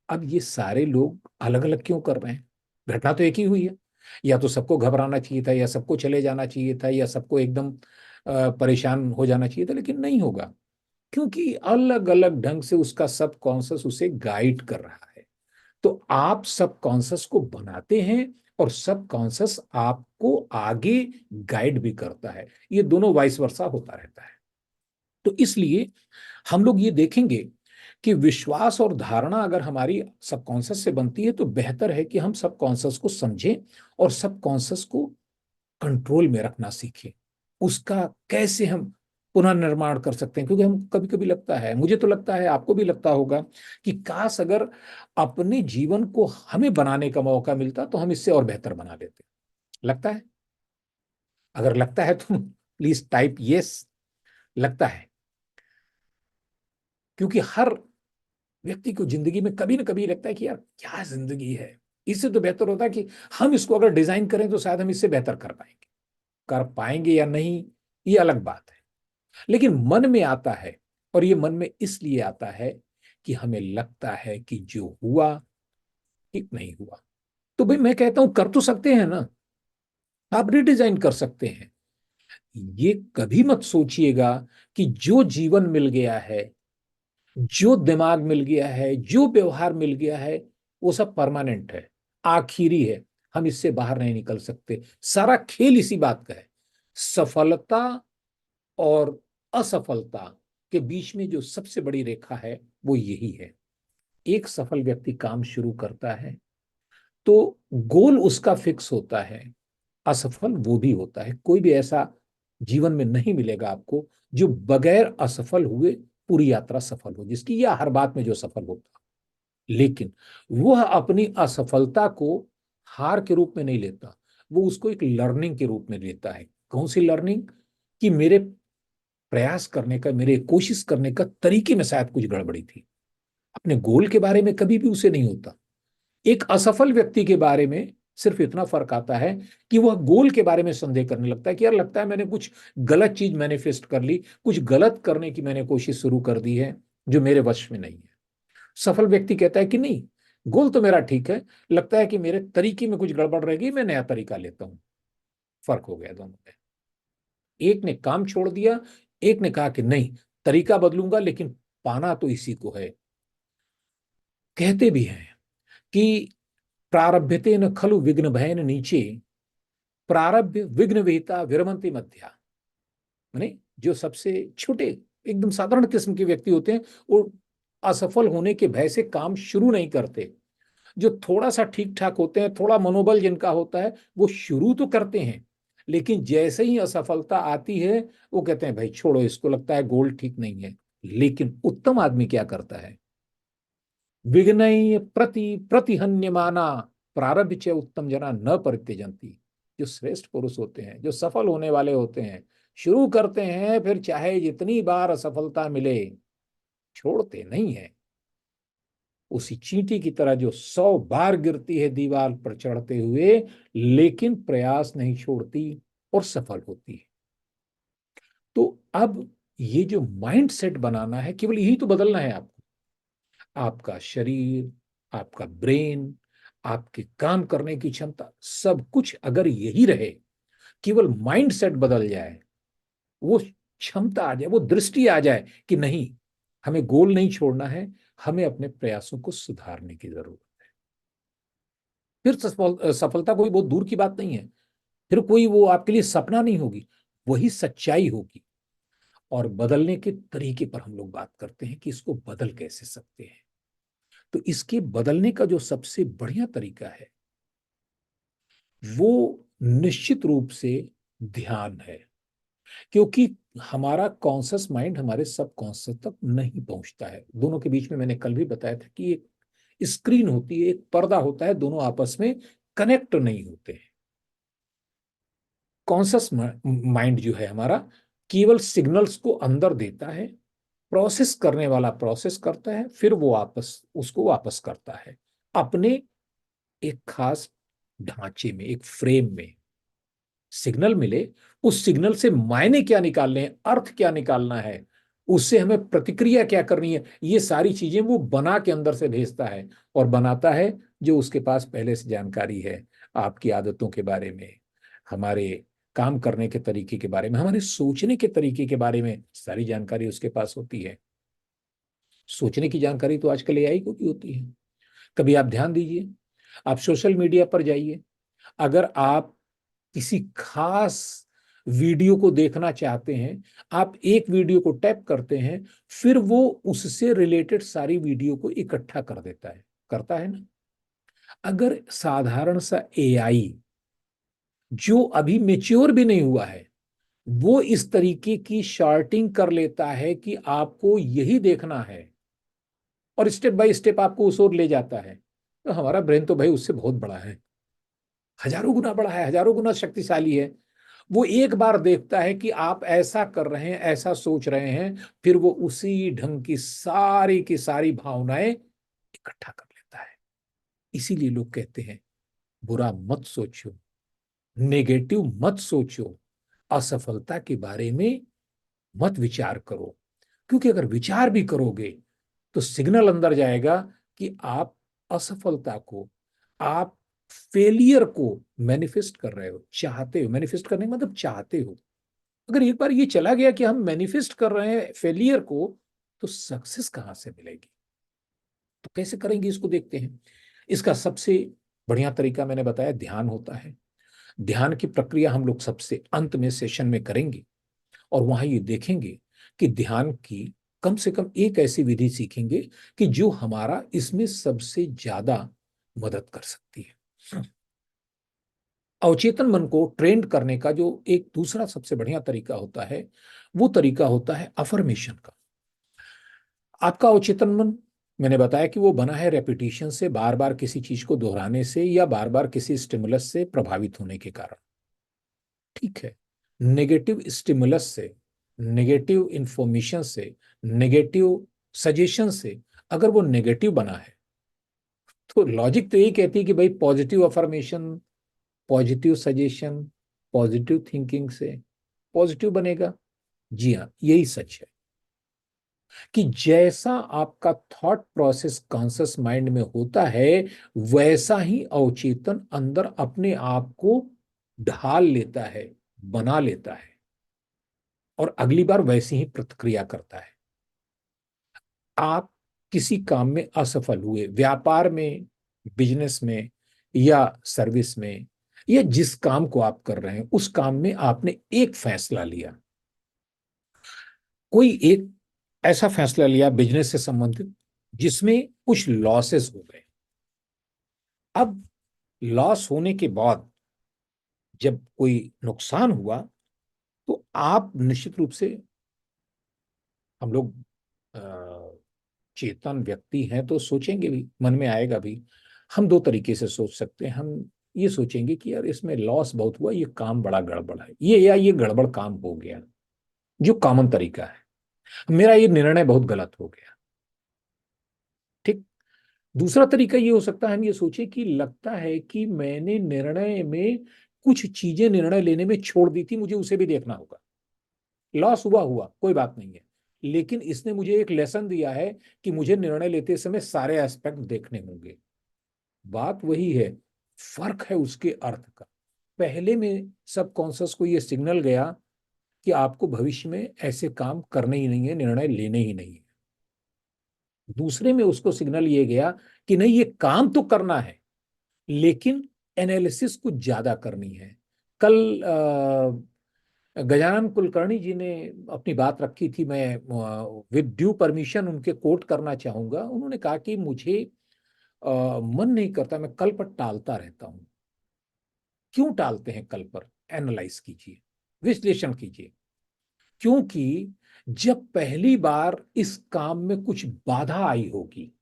अब ये सारे लोग अलग अलग क्यों कर रहे हैं? घटना तो एक ही हुई है। या तो सबको घबराना चाहिए था, या सबको चले जाना चाहिए था, या सबको एकदम परेशान हो जाना चाहिए था, लेकिन नहीं होगा, क्योंकि अलग अलग ढंग से उसका सब कॉन्शस उसे गाइड कर रहा है। तो आप सब कॉन्शस को बनाते हैं, और सब कॉन्शस आपको आगे गाइड भी करता है। ये दोनों वाइस वर्सा होता रहता है। तो इसलिए हम लोग ये देखेंगे कि विश्वास और धारणा अगर हमारी सबकॉन्शस से बनती है, तो बेहतर है कि हम सबकॉन्शस को समझें और सबकॉन्शस को कंट्रोल में रखना सीखें। उसका कैसे हम पुनर्निर्माण कर सकते हैं, क्योंकि हम कभी कभी लगता है, मुझे तो लगता है, आपको भी लगता होगा, कि काश अगर अपने जीवन को हमें बनाने का मौका मिलता तो हम इससे और बेहतर बना लेते। लगता है? अगर लगता है तो प्लीज टाइप यस, लगता है। क्योंकि हर व्यक्ति को जिंदगी में कभी ना कभी लगता है कि यार क्या जिंदगी है, इससे तो बेहतर होता है कि हम इसको अगर डिजाइन करें तो शायद हम इससे बेहतर कर पाएंगे। कर पाएंगे या नहीं, ये अलग बात है, लेकिन मन में आता है। और ये मन में इसलिए आता है कि हमें लगता है कि जो हुआ ठीक नहीं हुआ। तो भाई मैं कहता हूं, कर तो सकते हैं ना, आप रिडिजाइन कर सकते हैं। ये कभी मत सोचिएगा कि जो जीवन मिल गया है, जो दिमाग मिल गया है, जो व्यवहार मिल गया है, वो सब परमानेंट है, आखिरी है, हम इससे बाहर नहीं निकल सकते। सारा खेल इसी बात का है। सफलता और असफलता के बीच में जो सबसे बड़ी रेखा है वो यही है। एक सफल व्यक्ति काम शुरू करता है तो गोल उसका फिक्स होता है, असफल वो भी होता है। कोई भी ऐसा जीवन में नहीं मिलेगा आपको जो बगैर असफल हुए पूरी यात्रा सफल हो, जिसकी या हर बात में जो सफल होता। लेकिन वह अपनी असफलता को हार के रूप में नहीं लेता, वो उसको एक लर्निंग के रूप में लेता है। कौन सी लर्निंग? कि मेरे प्रयास करने का, मेरे कोशिश करने का तरीके में शायद कुछ गड़बड़ी थी। अपने गोल के बारे में कभी भी उसे नहीं होता। एक असफल व्यक्ति के बारे में सिर्फ इतना फर्क आता है कि वह गोल के बारे में संदेह करने लगता है कि यार लगता है मैंने कुछ गलत चीज मैनिफेस्ट कर ली, कुछ गलत करने की मैंने कोशिश शुरू कर दी है जो मेरे वश में नहीं है। सफल व्यक्ति कहता है कि नहीं, गोल तो मेरा ठीक है, लगता है कि मेरे तरीके में कुछ गड़बड़ रह गई, मैं नया तरीका लेता हूं। फर्क हो गया दोनों में। एक ने काम छोड़ दिया, एक ने कहा कि नहीं, तरीका बदलूंगा लेकिन पाना तो इसी को है। कहते भी हैं कि प्रारभ्यते न खलु विघ्न भयन नीचे, प्रारब्ध विघ्न विहिता विरमंती मध्या। माने जो सबसे छोटे, एकदम साधारण किस्म के व्यक्ति होते हैं, वो असफल होने के भय से काम शुरू नहीं करते। जो थोड़ा सा ठीक ठाक होते हैं, थोड़ा मनोबल जिनका होता है, वो शुरू तो करते हैं, लेकिन जैसे ही असफलता आती है वो कहते हैं भाई छोड़ो इसको, लगता है गोल ठीक नहीं है। लेकिन उत्तम आदमी क्या करता है? विघ्न प्रति प्रतिहन्यमाना प्रारब्ध च उत्तम जना न परित्यजंती। जो श्रेष्ठ पुरुष होते हैं, जो सफल होने वाले होते हैं, शुरू करते हैं, फिर चाहे जितनी बार असफलता मिले छोड़ते नहीं है। उसी चींटी की तरह जो 100 बार गिरती है दीवार पर चढ़ते हुए, लेकिन प्रयास नहीं छोड़ती और सफल होती है। तो अब ये जो माइंड सेट बनाना है, केवल यही तो बदलना है आपको। आपका शरीर, आपका ब्रेन, आपके काम करने की क्षमता, सब कुछ अगर यही रहे, केवल माइंड सेट बदल जाए, वो क्षमता आ जाए, वो दृष्टि आ जाए कि नहीं, हमें गोल नहीं छोड़ना है, हमें अपने प्रयासों को सुधारने की जरूरत। फिर सफलता कोई बहुत दूर की बात नहीं है, फिर कोई वो आपके लिए सपना नहीं होगी, वही सच्चाई होगी। और बदलने के तरीके पर हम लोग बात करते हैं कि इसको बदल कैसे सकते हैं। तो इसके बदलने का जो सबसे बढ़िया तरीका है वो निश्चित रूप से ध्यान है। क्योंकि हमारा कॉन्शियस माइंड हमारे सब कॉन्शियस तक नहीं पहुंचता है। दोनों के बीच में मैंने कल भी बताया था कि एक स्क्रीन होती है, एक पर्दा होता है, दोनों आपस में कनेक्ट नहीं होते हैं। कॉन्शियस माइंड जो है हमारा, केवल सिग्नल्स को अंदर देता है, प्रोसेस करने वाला प्रोसेस करता है, फिर वो वापस उसको वापस करता है अपने एक खास ढांचे में, एक फ्रेम में। सिग्नल मिले, उस सिग्नल से मायने क्या निकालने हैं, अर्थ क्या निकालना है, उससे हमें प्रतिक्रिया क्या करनी है, ये सारी चीजें वो बना के अंदर से भेजता है। और बनाता है जो उसके पास पहले से जानकारी है, आपकी आदतों के बारे में, हमारे काम करने के तरीके के बारे में, हमारे सोचने के तरीके के बारे में सारी जानकारी उसके पास होती है। सोचने की जानकारी तो आजकल एआई को भी होती है। कभी आप ध्यान दीजिए, आप सोशल मीडिया पर जाइए, अगर आप किसी खास वीडियो को देखना चाहते हैं, आप एक वीडियो को टैप करते हैं, फिर वो उससे रिलेटेड सारी वीडियो को इकट्ठा कर देता है, करता है ना? अगर साधारण सा एआई जो अभी मेच्योर भी नहीं हुआ है, वो इस तरीके की शार्टिंग कर लेता है कि आपको यही देखना है और स्टेप बाय स्टेप आपको उस ओर ले जाता है, तो हमारा ब्रेन तो भाई उससे बहुत बड़ा है, हजारों गुना बड़ा है, हजारों गुना शक्तिशाली है। वो एक बार देखता है कि आप ऐसा कर रहे हैं, ऐसा सोच रहे हैं, फिर वो उसी ढंग की सारी भावनाएं इकट्ठा कर लेता है। इसीलिए लोग कहते हैं बुरा मत सोचो, नेगेटिव मत सोचो, असफलता के बारे में मत विचार करो। क्योंकि अगर विचार भी करोगे तो सिग्नल अंदर जाएगा कि आप असफलता को, आप फेलियर को मैनिफेस्ट कर रहे हो, चाहते हो। मैनिफेस्ट करने का मतलब चाहते हो। अगर एक बार ये चला गया कि हम मैनिफेस्ट कर रहे हैं फेलियर को, तो सक्सेस कहां से मिलेगी? तो कैसे करेंगे इसको, देखते हैं। इसका सबसे बढ़िया तरीका मैंने बताया, ध्यान होता है। ध्यान की प्रक्रिया हम लोग सबसे अंत में सेशन में करेंगे और वहां ये देखेंगे कि ध्यान की कम से कम एक ऐसी विधि सीखेंगे कि जो हमारा इसमें सबसे ज्यादा मदद कर सकती है। अवचेतन मन को ट्रेंड करने का जो एक दूसरा सबसे बढ़िया तरीका होता है, वो तरीका होता है अफर्मेशन का। आपका अवचेतन मन, मैंने बताया कि वो बना है रेपिटेशन से, बार बार किसी चीज को दोहराने से या बार बार किसी स्टिमुलस से प्रभावित होने के कारण। ठीक है, नेगेटिव स्टिमुलस से, नेगेटिव इंफॉर्मेशन से, नेगेटिव सजेशन से अगर वो नेगेटिव बना है, तो लॉजिक तो यही कहती है कि भाई positive affirmation, positive suggestion, positive thinking से पॉजिटिव बनेगा। जी हाँ, यही सच है कि जैसा आपका थॉट प्रोसेस कॉन्शियस माइंड में होता है, वैसा ही अवचेतन अंदर अपने आप को ढाल लेता है, बना लेता है, और अगली बार वैसी ही प्रतिक्रिया करता है। आप किसी काम में असफल हुए, व्यापार में, बिजनेस में या सर्विस में, या जिस काम को आप कर रहे हैं उस काम में आपने एक फैसला लिया, कोई एक ऐसा फैसला लिया बिजनेस से संबंधित जिसमें कुछ लॉसेस हो गए। अब लॉस होने के बाद जब कोई नुकसान हुआ, तो आप निश्चित रूप से, हम लोग चेतन व्यक्ति हैं तो सोचेंगे भी, मन में आएगा भी। हम दो तरीके से सोच सकते हैं। हम ये सोचेंगे कि यार इसमें लॉस बहुत हुआ, ये काम बड़ा गड़बड़ है, ये या ये गड़बड़ काम हो गया, जो कॉमन तरीका है। मेरा ये निर्णय बहुत गलत हो गया। ठीक। दूसरा तरीका ये हो सकता है, हम ये सोचे कि लगता है कि मैंने निर्णय में कुछ चीजें निर्णय लेने में छोड़ दी थी, मुझे उसे भी देखना होगा। लॉस हुआ हुआ कोई बात नहीं है, लेकिन इसने मुझे एक लेसन दिया है कि मुझे निर्णय लेते समय सारे एस्पेक्ट देखने होंगे। बात वही है, फर्क है उसके अर्थ का। पहले में सब कॉन्सियस को ये सिग्नल गया कि आपको भविष्य में ऐसे काम करने ही नहीं है, निर्णय लेने ही नहीं है। दूसरे में उसको सिग्नल ये गया कि नहीं, ये काम तो करना है, लेकिन एनालिसिस कुछ ज्यादा करनी है। कल गजानन कुलकर्णी जी ने अपनी बात रखी थी, मैं विद ड्यू परमिशन उनके कोट करना चाहूंगा। उन्होंने कहा कि मुझे मन नहीं करता, मैं कल पर टालता रहता हूं। क्यों टालते हैं कल पर? एनालाइज कीजिए, विश्लेषण कीजिए। क्योंकि जब पहली बार इस काम में कुछ बाधा आई होगी,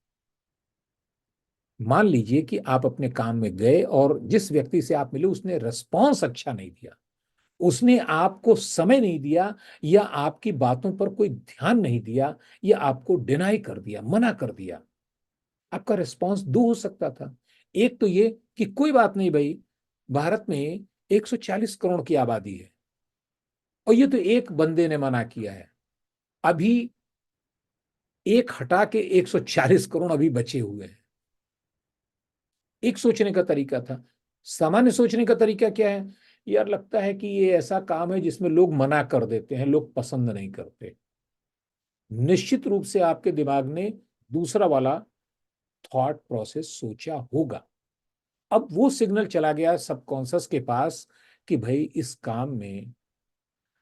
मान लीजिए कि आप अपने काम में गए और जिस व्यक्ति से आप मिले उसने रिस्पॉन्स अच्छा नहीं दिया, उसने आपको समय नहीं दिया, या आपकी बातों पर कोई ध्यान नहीं दिया, या आपको डिनाई कर दिया, मना कर दिया। आपका रिस्पॉन्स दो हो सकता था। एक तो ये कि कोई बात नहीं भाई, भारत में 140 करोड़ की आबादी है और ये तो एक बंदे ने मना किया है, अभी एक हटा के 140 करोड़ अभी बचे हुए हैं। एक सोचने का तरीका था। सामान्य सोचने का तरीका क्या है? यार लगता है कि ये ऐसा काम है जिसमें लोग मना कर देते हैं, लोग पसंद नहीं करते। निश्चित रूप से आपके दिमाग ने दूसरा वाला थॉट प्रोसेस सोचा होगा। अब वो सिग्नल चला गया सबकॉन्शियस के पास कि भाई इस काम में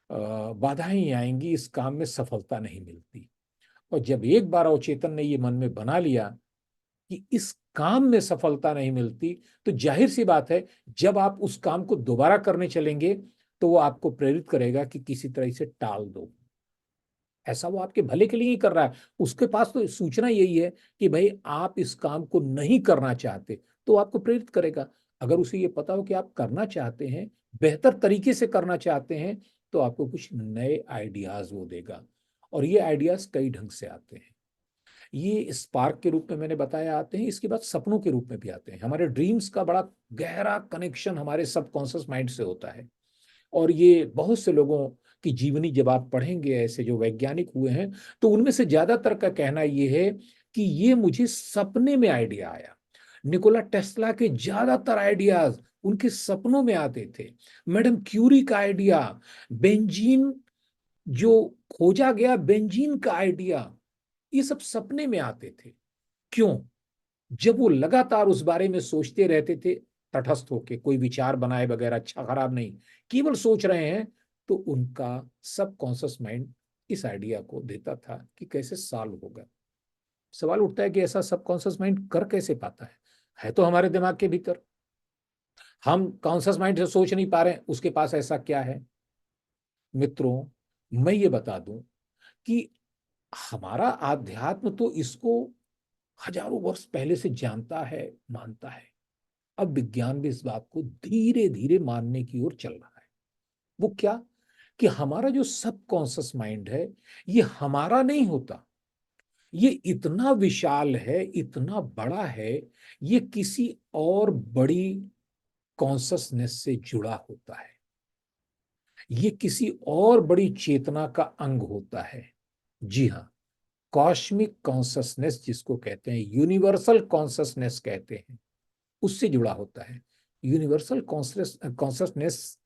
बाधाएं आएंगी, इस काम में सफलता नहीं मिलती। और जब एक बार अवचेतन ने ये मन में बना लिया कि इस काम में सफलता नहीं मिलती, तो जाहिर सी बात है जब आप उस काम को दोबारा करने चलेंगे तो वो आपको प्रेरित करेगा कि किसी तरह से टाल दो। ऐसा वो आपके भले के लिए ही कर रहा है। उसके पास तो सूचना यही है कि भाई आप इस काम को नहीं करना चाहते, तो आपको प्रेरित करेगा। अगर उसे ये पता हो कि आप करना चाहते हैं, बेहतर तरीके से करना चाहते हैं, तो आपको कुछ नए आइडियाज वो देगा। और ये आइडियाज कई ढंग से आते हैं। ये स्पार्क के रूप में मैंने बताया आते हैं, इसके बाद सपनों के रूप में भी आते हैं। हमारे ड्रीम्स का बड़ा गहरा कनेक्शन हमारे सबकॉन्शियस माइंड से होता है। और ये बहुत से लोगों की जीवनी जब आप पढ़ेंगे, ऐसे जो वैज्ञानिक हुए हैं, तो उनमें से ज्यादातर का कहना ये है कि ये मुझे सपने में आइडिया आया। निकोला टेस्ला के ज्यादातर आइडियाज उनके सपनों में आते थे। मैडम क्यूरी का आइडिया, बेंजीन जो खोजा गया, बेंजीन का आइडिया, ये सब सपने में आते थे। क्यों? जब वो लगातार उस बारे में सोचते रहते थे, तटस्थ होके, कोई विचार बनाए बगैर, अच्छा खराब नहीं, केवल सोच रहे हैं, तो उनका सबकॉन्शियस माइंड इस आइडिया को देता था कि कैसे सॉल्व होगा। सवाल उठता है कि ऐसा सबकॉन्शियस माइंड कर कैसे पाता है तो हमारे दिमाग के भीतर। हम कॉन्शस माइंड से सोच नहीं पा रहे हैं, उसके पास ऐसा क्या है? मित्रों, मैं ये बता दूं कि हमारा आध्यात्म तो इसको हजारों वर्ष पहले से जानता है, मानता है। अब विज्ञान भी इस बात को धीरे धीरे मानने की ओर चल रहा है। वो क्या? कि हमारा जो सबकॉन्शियस माइंड है, ये हमारा नहीं होता। ये इतना विशाल है, इतना बड़ा है, ये किसी और बड़ी कॉन्शसनेस से जुड़ा होता है। ये किसी और बड़ी चेतना का अंग होता है। जी हाँ, कॉस्मिक कॉन्शसनेस जिसको कहते हैं, यूनिवर्सल कॉन्शसनेस कहते हैं, उससे जुड़ा होता है। यूनिवर्सल कॉन्शसनेस,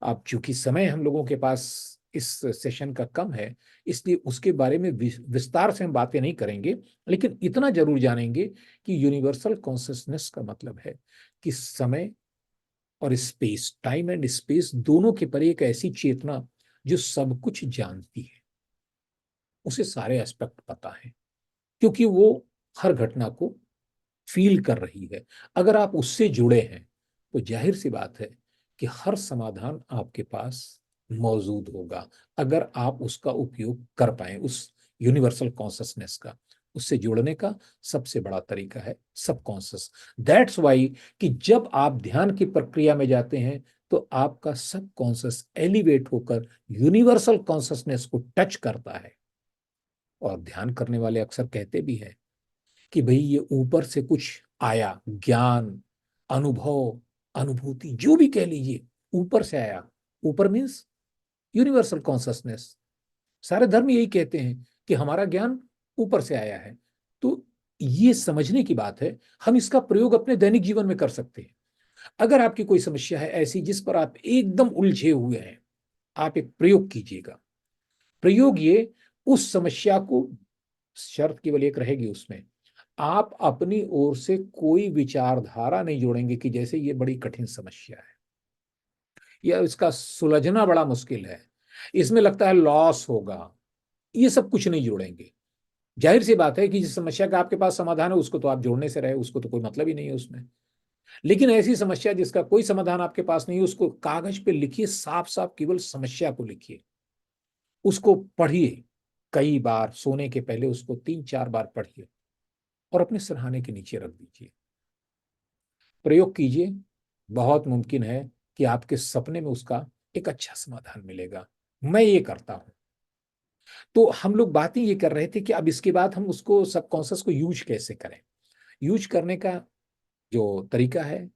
अब चूंकि समय हम लोगों के पास इस सेशन का कम है, इसलिए उसके बारे में विस्तार से हम बातें नहीं करेंगे, लेकिन इतना जरूर जानेंगे कि यूनिवर्सल कॉन्शसनेस का मतलब है कि समय और स्पेस, टाइम एंड स्पेस दोनों के परे एक ऐसी चेतना जो सब कुछ जानती है, उसे सारे एस्पेक्ट पता है, क्योंकि वो हर घटना को फील कर रही है। अगर आप उससे जुड़े हैं तो जाहिर सी बात है कि हर समाधान आपके पास मौजूद होगा, अगर आप उसका उपयोग कर पाए। उस यूनिवर्सल कॉन्शसनेस का, उससे जुड़ने का सबसे बड़ा तरीका है सबकॉन्शियस। दैट्स वाई कि जब आप ध्यान की प्रक्रिया में जाते हैं तो आपका सबकॉन्शियस एलिवेट होकर यूनिवर्सल कॉन्शसनेस को टच करता है। और ध्यान करने वाले अक्सर कहते भी हैं कि भाई ये ऊपर से कुछ आया, ज्ञान, अनुभव, अनुभूति, जो भी कह लीजिए, ऊपर से आया। ऊपर मीन्स यूनिवर्सल कॉन्शसनेस। सारे धर्म यही कहते हैं कि हमारा ज्ञान ऊपर से आया है। तो ये समझने की बात है, हम इसका प्रयोग अपने दैनिक जीवन में कर सकते हैं। अगर आपकी कोई समस्या है ऐसी जिस पर आप एकदम उलझे हुए हैं, आप एक प्रयोग कीजिएगा। प्रयोग ये, उस समस्या को, शर्त केवल एक रहेगी उसमें, आप अपनी ओर से कोई विचारधारा नहीं जोड़ेंगे कि जैसे ये बड़ी कठिन समस्या है या इसका सुलझना बड़ा मुश्किल है, इसमें लगता है लॉस होगा, ये सब कुछ नहीं जोड़ेंगे। जाहिर सी बात है कि जिस समस्या का आपके पास समाधान है उसको तो आप जोड़ने से रहे, उसको तो कोई मतलब ही नहीं है उसमें। लेकिन ऐसी समस्या जिसका कोई समाधान आपके पास नहीं है, उसको कागज पे लिखिए, साफ साफ केवल समस्या को लिखिए, उसको पढ़िए कई बार, सोने के पहले उसको 3-4 बार पढ़िए और अपने सिरहाने के नीचे रख दीजिए। प्रयोग कीजिए, बहुत मुमकिन है कि आपके सपने में उसका एक अच्छा समाधान मिलेगा। मैं ये करता हूं। तो हम लोग बातें ये कर रहे थे कि अब इसके बाद हम उसको, सबकॉन्शियस को यूज कैसे करें। यूज करने का जो तरीका है,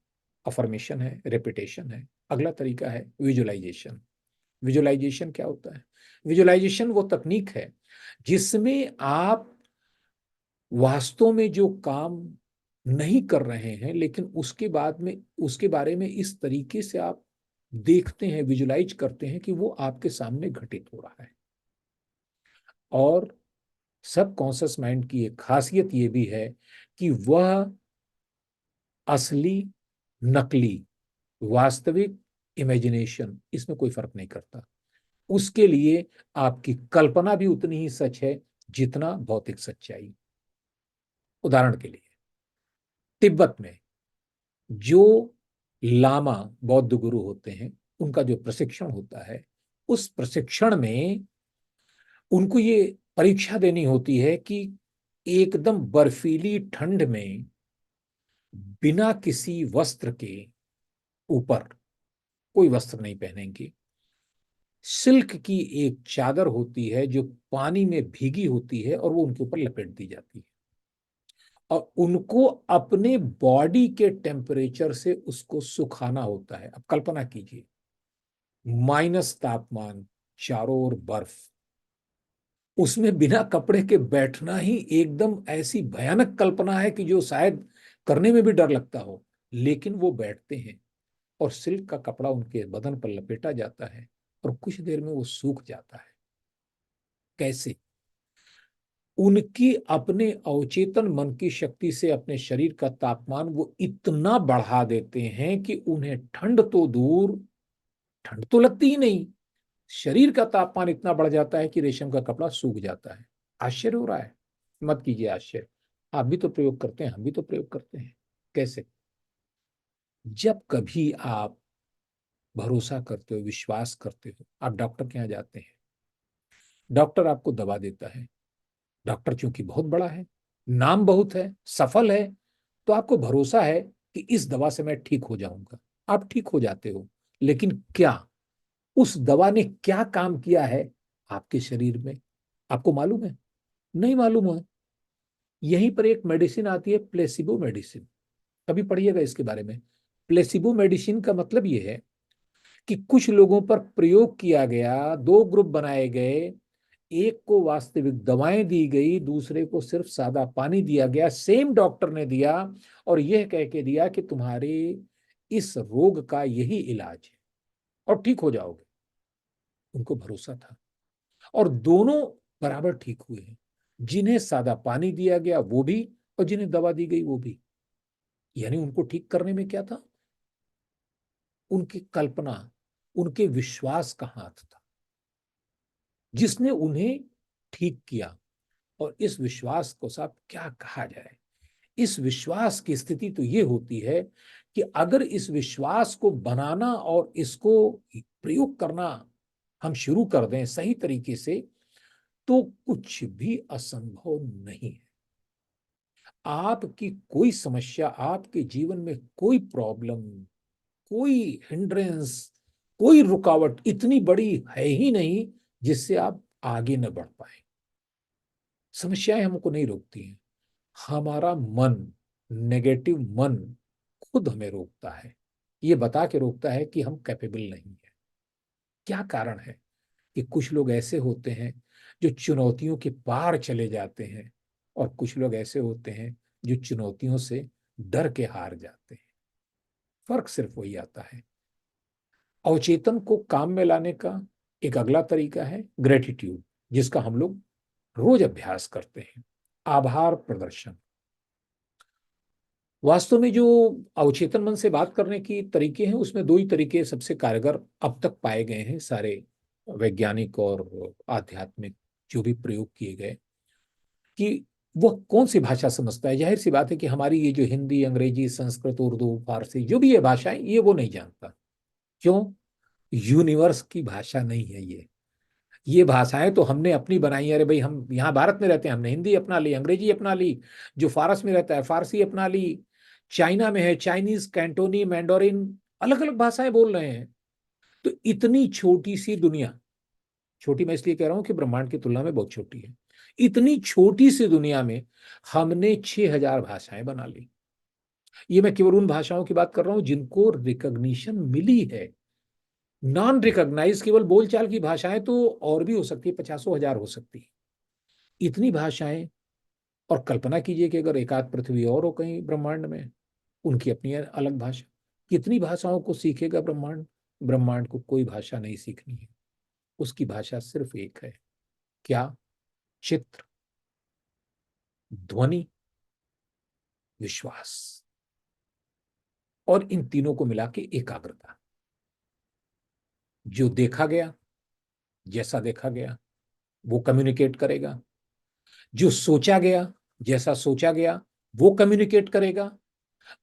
अफर्मेशन है, रेपिटेशन है। अगला तरीका है विजुअलाइजेशन। विजुअलाइजेशन क्या होता है? विजुअलाइजेशन वो तकनीक है जिसमें आप वास्तव में जो काम नहीं कर रहे हैं, लेकिन उसके बाद में उसके बारे में इस तरीके से आप देखते हैं, विजुलाइज करते हैं कि वो आपके सामने घटित हो रहा है। और सबकॉन्शियस माइंड की एक खासियत ये भी है कि वह असली, नकली, वास्तविक, इमेजिनेशन, इसमें कोई फर्क नहीं करता। उसके लिए आपकी कल्पना भी उतनी ही सच है जितना भौतिक सच्चाई। उदाहरण के लिए, तिब्बत में जो लामा, बौद्ध गुरु होते हैं, उनका जो प्रशिक्षण होता है, उस प्रशिक्षण में उनको ये परीक्षा देनी होती है कि एकदम बर्फीली ठंड में बिना किसी वस्त्र के ऊपर, कोई वस्त्र नहीं पहनेंगे, सिल्क की एक चादर होती है जो पानी में भीगी होती है और वो उनके ऊपर लपेट दी जाती है, और उनको अपने बॉडी के टेम्परेचर से उसको सुखाना होता है। अब कल्पना कीजिए, माइनस तापमान, चारों ओर बर्फ, उसमें बिना कपड़े के बैठना ही एकदम ऐसी भयानक कल्पना है कि जो शायद करने में भी डर लगता हो। लेकिन वो बैठते हैं और सिल्क का कपड़ा उनके बदन पर लपेटा जाता है और कुछ देर में वो सूख जाता है। कैसे? उनकी अपने अवचेतन मन की शक्ति से अपने शरीर का तापमान वो इतना बढ़ा देते हैं कि उन्हें ठंड तो दूर, ठंड तो लगती ही नहीं, शरीर का तापमान इतना बढ़ जाता है कि रेशम का कपड़ा सूख जाता है। आश्चर्य हो रहा है? मत कीजिए आश्चर्य, आप भी तो प्रयोग करते हैं, हम भी तो प्रयोग करते हैं। कैसे? जब कभी आप भरोसा करते हो, विश्वास करते हो, आप डॉक्टर के यहाँ जाते हैं, डॉक्टर आपको दवा देता है। डॉक्टर चूंकि बहुत बड़ा है, नाम बहुत है, सफल है, तो आपको भरोसा है कि इस दवा से मैं ठीक हो जाऊंगा। आप ठीक हो जाते हो, लेकिन क्या उस दवा ने क्या काम किया है आपके शरीर में, आपको मालूम है? नहीं मालूम है। यहीं पर एक मेडिसिन आती है, प्लेसिबो मेडिसिन। कभी पढ़िएगा इसके बारे में। प्लेसिबो मेडिसिन का मतलब यह है कि कुछ लोगों पर प्रयोग किया गया, दो ग्रुप बनाए गए, एक को वास्तविक दवाएं दी गई, दूसरे को सिर्फ सादा पानी दिया गया, सेम डॉक्टर ने दिया, और यह कह के दिया कि तुम्हारे इस रोग का यही इलाज है और ठीक हो जाओगे। उनको भरोसा था, और दोनों बराबर ठीक हुए हैं। जिन्हें सादा पानी दिया गया वो भी, और जिन्हें दवा दी गई वो भी। यानी उनको ठीक करने में क्या था? उनकी कल्पना, उनके विश्वास का हाथ था जिसने उन्हें ठीक किया। और इस विश्वास को साहब क्या कहा जाए? इस विश्वास की स्थिति तो ये होती है कि अगर इस विश्वास को बनाना और इसको प्रयोग करना हम शुरू कर दें सही तरीके से, तो कुछ भी असंभव नहीं है। आपकी कोई समस्या, आपके जीवन में कोई प्रॉब्लम, कोई हिंड्रेंस, कोई रुकावट इतनी बड़ी है ही नहीं जिससे आप आगे न बढ़ पाए। समस्याएं हमको नहीं रोकती हैं, हमारा मन, नेगेटिव मन खुद हमें रोकता है। ये बता के रोकता है कि हम कैपेबल नहीं है। क्या कारण है कि कुछ लोग ऐसे होते हैं जो चुनौतियों के पार चले जाते हैं, और कुछ लोग ऐसे होते हैं जो चुनौतियों से डर के हार जाते हैं। फर्क सिर्फ वही आता है। अवचेतन को काम में लाने का एक अगला तरीका है ग्रेटिट्यूड, जिसका हम लोग रोज अभ्यास करते हैं। आभार प्रदर्शन। वास्तव में जो अवचेतन मन से बात करने की तरीके हैं, उसमें दो ही तरीके सबसे कारगर अब तक पाए गए हैं, सारे वैज्ञानिक और आध्यात्मिक जो भी प्रयोग किए गए, कि वह कौन सी भाषा समझता है। जाहिर सी बात है कि हमारी ये जो हिंदी, अंग्रेजी, संस्कृत, उर्दू, फारसी जो भी ये भाषाएं, ये वो नहीं जानता। क्यों? यूनिवर्स की भाषा नहीं है ये भाषाएं तो हमने अपनी बनाई है। अरे भाई, हम यहाँ भारत में रहते हैं, हमने हिंदी अपना ली, अंग्रेजी अपना ली, जो फारस में रहता है फारसी अपना ली, चाइना में है चाइनीज, कैंटोनी, मैंडोरिन, अलग अलग भाषाएं बोल रहे हैं। तो इतनी छोटी सी दुनिया, छोटी मैं इसलिए कह रहा हूं कि ब्रह्मांड की तुलना में बहुत छोटी है, इतनी छोटी सी दुनिया में हमने 6,000 भाषाएं बना ली। ये मैं केवल उन भाषाओं की बात कर रहा हूं जिनको रिकॉग्निशन मिली है। नॉन रिकॉग्नाइज केवल बोलचाल की भाषाएं तो और भी हो सकती है, 50,000 हो सकती है। इतनी भाषाएं, और कल्पना कीजिए कि अगर एकाध पृथ्वी और हो कहीं ब्रह्मांड में, उनकी अपनी अलग भाषा। कितनी भाषाओं को सीखेगा ब्रह्मांड? ब्रह्मांड को कोई भाषा नहीं सीखनी है, उसकी भाषा सिर्फ एक है। क्या? चित्र, ध्वनि, विश्वास, और इन तीनों को मिला के एकाग्रता। जो देखा गया, जैसा देखा गया वो कम्युनिकेट करेगा। जो सोचा गया, जैसा सोचा गया वो कम्युनिकेट करेगा।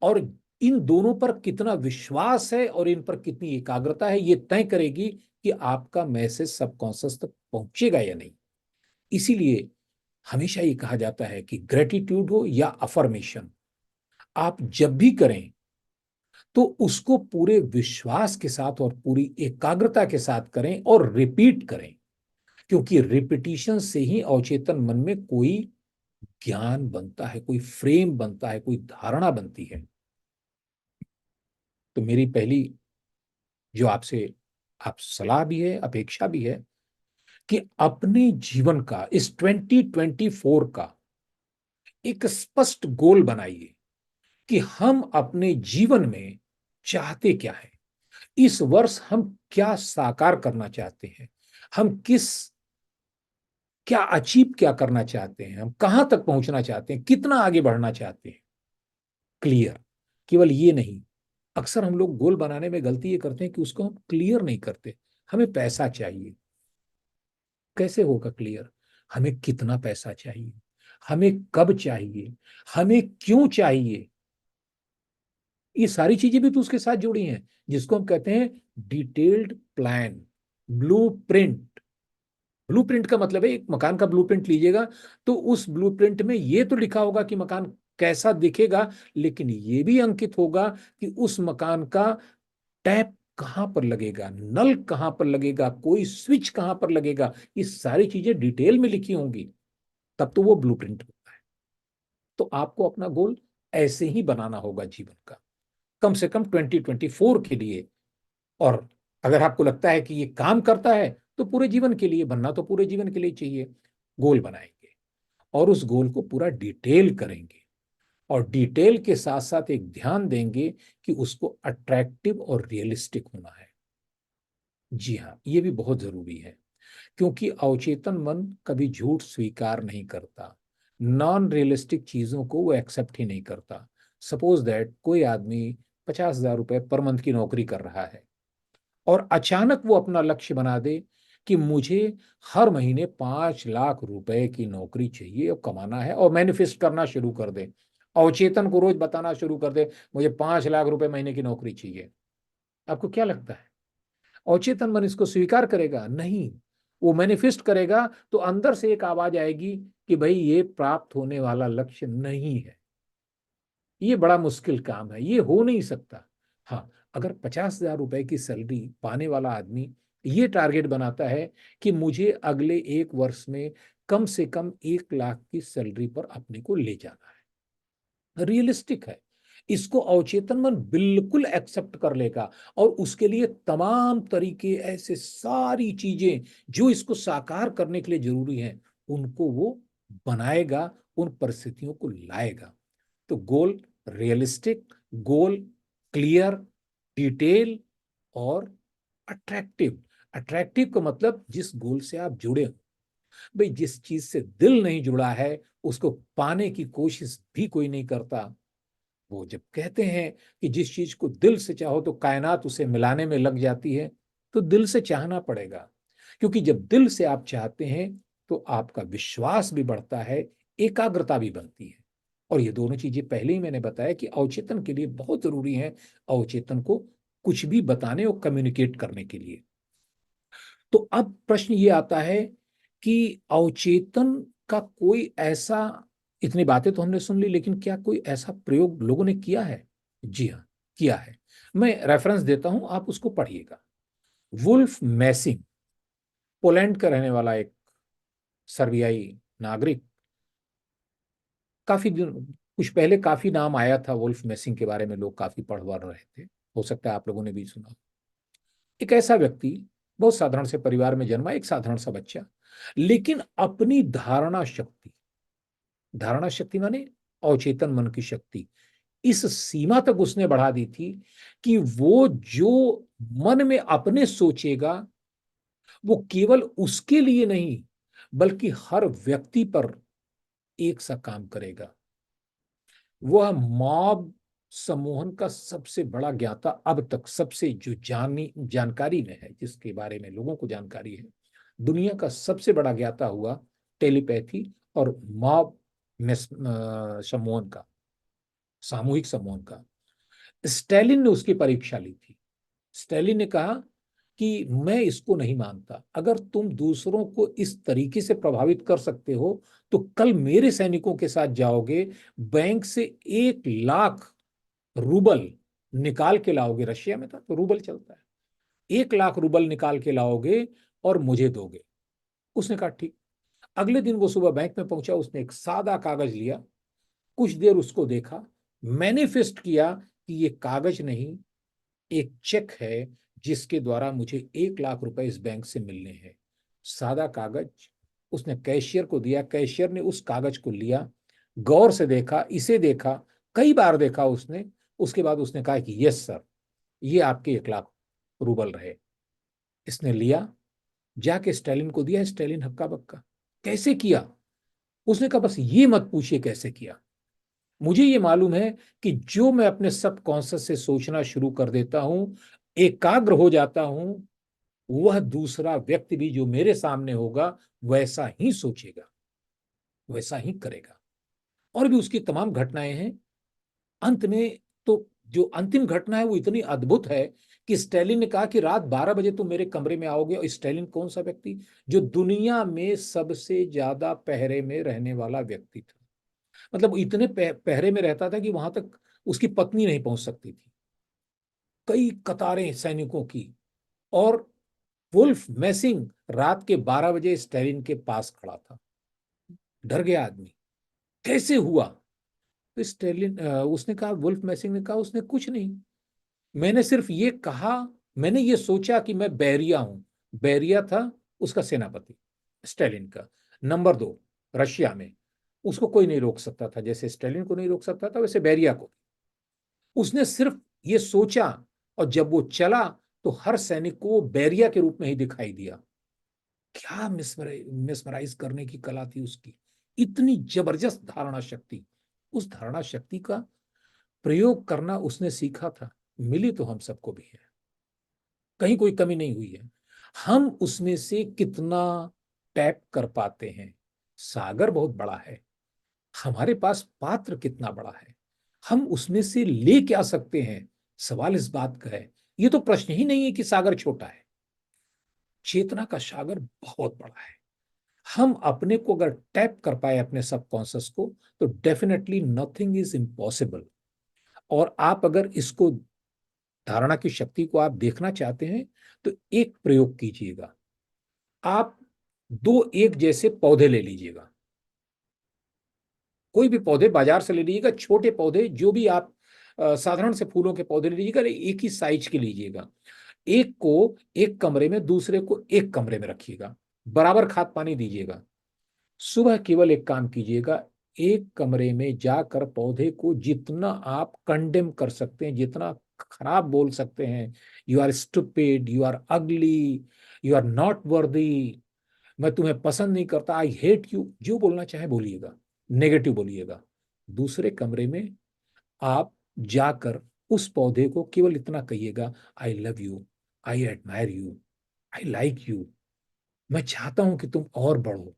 और इन दोनों पर कितना विश्वास है और इन पर कितनी एकाग्रता है, ये तय करेगी कि आपका मैसेज सबकॉन्शियस तक पहुंचेगा या नहीं। इसीलिए हमेशा ये कहा जाता है कि ग्रेटिट्यूड हो या अफर्मेशन, आप जब भी करें तो उसको पूरे विश्वास के साथ और पूरी एकाग्रता के साथ करें और रिपीट करें। क्योंकि रिपीटिशन से ही अवचेतन मन में कोई ज्ञान बनता है, कोई फ्रेम बनता है, कोई धारणा बनती है। तो मेरी पहली जो आपसे आप सलाह भी है, अपेक्षा भी है, कि अपने जीवन का इस 2024 का एक स्पष्ट गोल बनाइए कि हम अपने जीवन में चाहते क्या है। इस वर्ष हम क्या साकार करना चाहते हैं, हम किस, क्या अचीव क्या करना चाहते हैं, हम कहां तक पहुंचना चाहते हैं, कितना आगे बढ़ना चाहते हैं। क्लियर। केवल ये नहीं, अक्सर हम लोग गोल बनाने में गलती ये करते हैं कि उसको हम क्लियर नहीं करते। हमें पैसा चाहिए, कैसे होगा क्लियर? हमें कितना पैसा चाहिए, हमें कब चाहिए, हमें क्यों चाहिए, ये सारी चीजें भी तो उसके साथ जुड़ी हैं, जिसको हम कहते हैं डिटेल्ड प्लान, ब्लूप्रिंट। ब्लूप्रिंट का मतलब है, एक मकान का ब्लूप्रिंट लीजिएगा तो उस ब्लूप्रिंट में ये तो लिखा होगा कि मकान कैसा दिखेगा, लेकिन ये भी अंकित होगा कि उस मकान का टैप कहां पर लगेगा, नल कहां पर लगेगा, कोई स्विच कहां पर लगेगा, ये सारी चीजें डिटेल में लिखी होंगी, तब तो वो ब्लूप्रिंट होता है। तो आपको अपना गोल ऐसे ही बनाना होगा जीवन का, कम से कम 2024 के लिए। और अगर आपको लगता है कि ये काम करता है तो पूरे जीवन के लिए, बनना तो पूरे जीवन के लिए चाहिए। गोल बनाएंगे और उस गोल को पूरा डिटेल करेंगे, और डिटेल के साथ साथ एक ध्यान देंगे कि उसको अट्रैक्टिव और रियलिस्टिक होना है। जी हाँ, ये भी बहुत जरूरी है, क्योंकि अवचेतन मन कभी झूठ स्वीकार नहीं करता, नॉन रियलिस्टिक चीजों को वो एक्सेप्ट ही नहीं करता। सपोज दैट कोई आदमी 50,000 रुपए पर मंथ की नौकरी कर रहा है और अचानक वो अपना लक्ष्य बना दे कि मुझे हर महीने 5 लाख रुपए की नौकरी चाहिए और कमाना है, और मैनिफेस्ट करना शुरू कर दे, अवचेतन को रोज बताना शुरू कर दे मुझे 5 लाख रुपए महीने की नौकरी चाहिए। आपको क्या लगता है अवचेतन मन इसको स्वीकार करेगा? नहीं। वो मैनिफेस्ट करेगा तो अंदर से एक आवाज आएगी कि भाई ये प्राप्त होने वाला लक्ष्य नहीं है, ये बड़ा मुश्किल काम है, ये हो नहीं सकता। हाँ, अगर 50,000 रुपए की सैलरी पाने वाला आदमी ये टारगेट बनाता है कि मुझे अगले 1 वर्ष में कम से कम 1 लाख की सैलरी पर अपने को ले जाना है, रियलिस्टिक है, इसको अवचेतन मन बिल्कुल एक्सेप्ट कर लेगा, और उसके लिए तमाम तरीके, ऐसे सारी चीजें जो इसको साकार करने के लिए जरूरी हैं, उनको वो बनाएगा, उन परिस्थितियों को लाएगा। तो गोल रियलिस्टिक, गोल क्लियर, डिटेल और अट्रैक्टिव। अट्रैक्टिव का मतलब जिस गोल से आप जुड़े हो। भाई जिस चीज से दिल नहीं जुड़ा है उसको पाने की कोशिश भी कोई नहीं करता। वो जब कहते हैं कि जिस चीज को दिल से चाहो तो कायनात उसे मिलाने में लग जाती है, तो दिल से चाहना पड़ेगा, क्योंकि जब दिल से आप चाहते हैं तो आपका विश्वास भी बढ़ता है, एकाग्रता भी बनती है। और ये दोनों चीजें पहले ही मैंने बताया कि अवचेतन के लिए बहुत जरूरी है, अवचेतन को कुछ भी बताने और कम्युनिकेट करने के लिए। तो अब प्रश्न ये आता है कि अवचेतन का कोई ऐसा, इतनी बातें तो हमने सुन ली, लेकिन क्या कोई ऐसा प्रयोग लोगों ने किया है? जी हाँ, किया है। मैं रेफरेंस देता हूं, आप उसको पढ़िएगा। वुल्फ मैसिंग, पोलैंड का रहने वाला एक सर्बियाई नागरिक, काफी दिन कुछ पहले काफी नाम आया था वुल्फ मैसिंग के बारे में, लोग काफी पढ़ वढ़ रहे थे, हो सकता है आप लोगों ने भी सुना। एक ऐसा व्यक्ति, बहुत साधारण से परिवार में जन्मा, एक साधारण सा बच्चा, लेकिन अपनी धारणा शक्ति माने अवचेतन मन की शक्ति, इस सीमा तक उसने बढ़ा दी थी कि वो जो मन में अपने सोचेगा वो केवल उसके लिए नहीं बल्कि हर व्यक्ति पर एक सा काम करेगा। वह मॉब सम्मोहन का सबसे बड़ा ज्ञाता, अब तक सबसे जो जानकारी में है, जिसके बारे में लोगों को जानकारी है, दुनिया का सबसे बड़ा ज्ञाता हुआ टेलीपैथी और मॉब सम्मोहन का, सामूहिक सम्मोहन का। स्टालिन ने उसकी परीक्षा ली थी। स्टालिन ने कहा कि मैं इसको नहीं मानता, अगर तुम दूसरों को इस तरीके से प्रभावित कर सकते हो तो कल मेरे सैनिकों के साथ जाओगे, बैंक से 1 लाख रूबल निकाल के लाओगे, रशिया में था तो रूबल चलता है, 1 लाख रूबल निकाल के लाओगे और मुझे दोगे। उसने कहा ठीक। अगले दिन वो सुबह बैंक में पहुंचा, उसने एक सादा कागज लिया, कुछ देर उसको देखा, मैनिफेस्ट किया कि ये कागज नहीं, एक चेक है जिसके द्वारा मुझे 1 लाख रुपए इस बैंक से मिलने हैं। सादा कागज उसने कैशियर को दिया, कैशियर ने उस कागज को लिया, गौर से देखा, इसे देखा, कई बार देखा उसने, उसके बाद उसने कहा कि यस सर, ये आपके 1 लाख रूबल रहे। इसने लिया, जाके स्टालिन को दिया, स्टालिन हक्का बक्का, कैसे किया? उसने कहा बस ये मत पूछिए कैसे किया, मुझे ये मालूम है कि जो मैं अपने सबकॉन्शियस से सोचना शुरू कर देता हूं, एकाग्र हो जाता हूं, वह दूसरा व्यक्ति भी जो मेरे सामने होगा वैसा ही सोचेगा, वैसा ही करेगा। और भी उसकी तमाम घटनाएं हैं। अंत में तो जो अंतिम घटना है वो इतनी अद्भुत है कि स्टालिन ने कहा कि रात 12 बजे तुम मेरे कमरे में आओगे। और स्टालिन कौन सा व्यक्ति, जो दुनिया में सबसे ज्यादा पहरे में रहने वाला व्यक्ति था। मतलब वो इतने पहरे में रहता था कि वहां तक उसकी पत्नी नहीं पहुंच सकती थी, कई कतारें सैनिकों की। और वुल्फ मैसिंग रात के 12 बजे स्टालिन के पास खड़ा था। डर गया आदमी, कैसे हुआ? तो स्टालिन उसने कहा, वुल्फ मैसिंग ने कहा, उसने कुछ नहीं, मैंने सिर्फ ये कहा, मैंने ये सोचा कि मैं बैरिया हूं। बैरिया था उसका सेनापति, स्टालिन का। नंबर 2, रशिया में उसको कोई नहीं रोक सकता था, जैसे स्टालिन को नहीं रोक सकता था वैसे बैरिया को। उसने सिर्फ ये सोचा, और जब वो चला तो हर सैनिक को वो बैरिया के रूप में ही दिखाई दिया। क्या मिसमराइज करने की कला थी उसकी, इतनी जबरदस्त धारणा शक्ति। उस धारणा शक्ति का प्रयोग करना उसने सीखा था। मिली तो हम सबको भी है, कहीं कोई कमी नहीं हुई है। हम उसमें से कितना टैप कर पाते हैं? सागर बहुत बड़ा है, हमारे पास पात्र कितना बड़ा है, हम उसमें से ले क्या सकते हैं? सवाल इस बात का है। ये तो प्रश्न ही नहीं है कि सागर छोटा है, चेतना का सागर बहुत बड़ा है। हम अपने को अगर टैप कर पाए, अपने सबकॉन्शियस को, तो डेफिनेटली नथिंग इज इम्पॉसिबल। और आप अगर इसको, धारणा की शक्ति को आप देखना चाहते हैं, तो एक प्रयोग कीजिएगा। आप दो एक जैसे पौधे ले लीजिएगा, कोई भी पौधे बाजार से ले लीजिएगा, छोटे पौधे जो भी आप साधारण से फूलों के पौधे ले लीजिएगा, एक ही साइज के लीजिएगा। एक को एक कमरे में, दूसरे को एक कमरे में रखिएगा, बराबर खाद पानी दीजिएगा। सुबह केवल एक काम कीजिएगा, एक कमरे में जाकर पौधे को जितना आप कंडेम कर सकते हैं, जितना खराब बोल सकते हैं, you are stupid, you are ugly, you are not worthy, मैं तुम्हें पसंद नहीं करता, आई हेट यू, जो बोलना चाहे बोलिएगा, नेगेटिव बोलिएगा। दूसरे कमरे में आप जाकर उस पौधे को केवल इतना कहिएगा, I love you, I admire you, I like you, मैं चाहता हूं कि तुम और बढ़ो।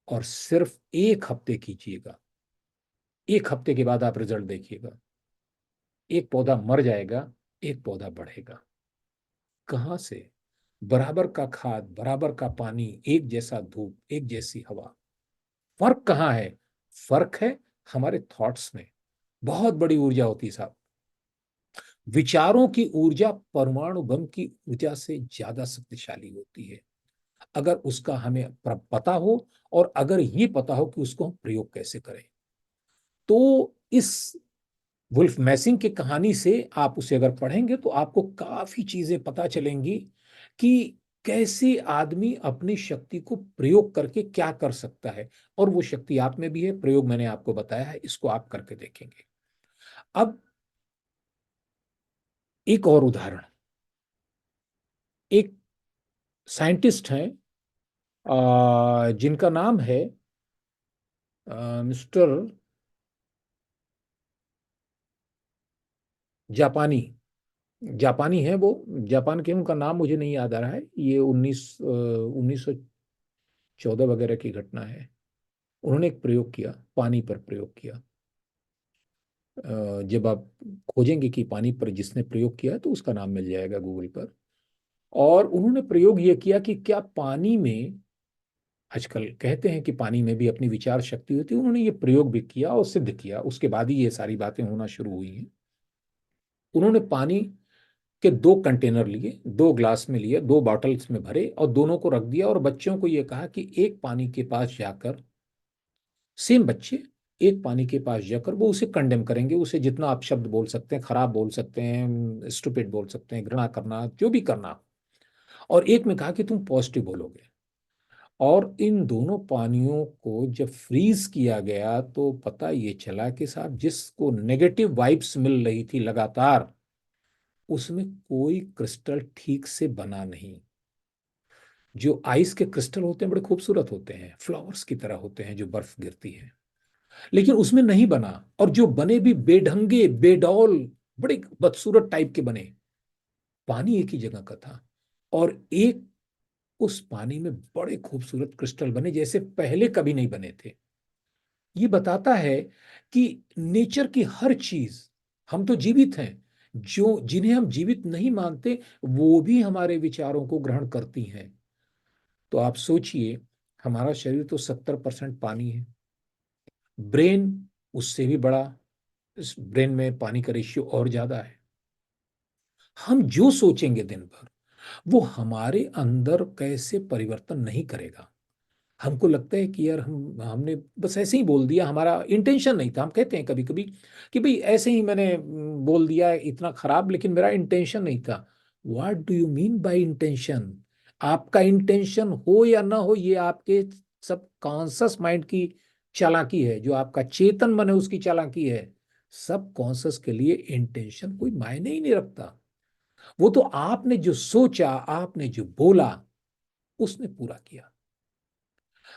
और सिर्फ एक हफ्ते कीजिएगा, एक हफ्ते के बाद आप रिजल्ट देखिएगा। एक पौधा मर जाएगा, एक पौधा बढ़ेगा। कहां से? बराबर का खाद, बराबर का पानी, एक जैसा धूप, एक जैसी हवा। फर्क कहां है? फर्क है हमारे थॉट्स में। बहुत बड़ी ऊर्जा होती है साहब, विचारों की ऊर्जा परमाणु बम की ऊर्जा से ज्यादा शक्तिशाली होती है, अगर उसका हमें पता हो, और अगर ये पता हो कि उसको हम प्रयोग कैसे करें। तो इस वुल्फ मैसिंग की कहानी से आप उसे अगर पढ़ेंगे तो आपको काफी चीजें पता चलेंगी कि कैसे आदमी अपनी शक्ति को प्रयोग करके क्या कर सकता है। और वो शक्ति आप में भी है, प्रयोग मैंने आपको बताया है, इसको आप करके देखेंगे। अब एक और उदाहरण, एक साइंटिस्ट हैं जिनका नाम है मिस्टर जापानी, जापानी है वो, जापान के, उनका नाम मुझे नहीं याद आ रहा है। ये 1914 वगैरह की घटना है। उन्होंने एक प्रयोग किया, पानी पर प्रयोग किया। जब आप खोजेंगे कि पानी पर जिसने प्रयोग किया है तो उसका नाम मिल जाएगा गूगल पर। और उन्होंने प्रयोग ये किया कि क्या पानी में, आजकल कहते हैं कि पानी में भी अपनी विचार शक्ति होती है, उन्होंने ये प्रयोग भी किया और सिद्ध किया, उसके बाद ही ये सारी बातें होना शुरू हुई हैं। उन्होंने पानी के दो कंटेनर लिए, दो ग्लास में लिए, दो बॉटल्स में भरे और दोनों को रख दिया, और बच्चों को यह कहा कि एक पानी के पास जाकर, सेम बच्चे, एक पानी के पास जाकर वो उसे कंडेम करेंगे, उसे जितना आप शब्द बोल सकते हैं, खराब बोल सकते हैं, स्टूपिड बोल सकते हैं, घृणा करना, जो भी करना। और एक में कहा कि तुम पॉजिटिव बोलोगे। और इन दोनों पानियों को जब फ्रीज किया गया तो पता ये चला कि साहब, जिसको नेगेटिव वाइब्स मिल रही थी लगातार, उसमें कोई क्रिस्टल ठीक से बना नहीं। जो आइस के क्रिस्टल होते हैं बड़े खूबसूरत होते हैं, फ्लावर्स की तरह होते हैं जो बर्फ गिरती है, लेकिन उसमें नहीं बना। और जो बने भी बेढंगे, बेडौल, बड़े बदसूरत टाइप के बने। पानी एक ही जगह का था, और एक, उस पानी में बड़े खूबसूरत क्रिस्टल बने जैसे पहले कभी नहीं बने थे। ये बताता है कि नेचर की हर चीज, हम तो जीवित हैं। जो जिन्हें हम जीवित नहीं मानते वो भी हमारे विचारों को ग्रहण करती हैं। तो आप सोचिए, हमारा शरीर तो 70% पानी है, ब्रेन उससे भी बड़ा, इस ब्रेन में पानी का रेशियो और ज्यादा है। हम जो सोचेंगे दिन भर वो हमारे अंदर कैसे परिवर्तन नहीं करेगा। हमको लगता है कि यार हमने बस ऐसे ही बोल दिया, हमारा इंटेंशन नहीं था। हम कहते हैं कभी कभी कि भाई ऐसे ही मैंने बोल दिया इतना खराब, लेकिन मेरा इंटेंशन नहीं था। What do you mean by intention? आपका इंटेंशन हो या ना हो, ये आपके सब कॉन्शस माइंड की चालाकी है, जो आपका चेतन मन है उसकी चालाकी है। सब कॉन्शस के लिए इंटेंशन कोई मायने ही नहीं रखता। वो तो आपने जो सोचा, आपने जो बोला, उसने पूरा किया।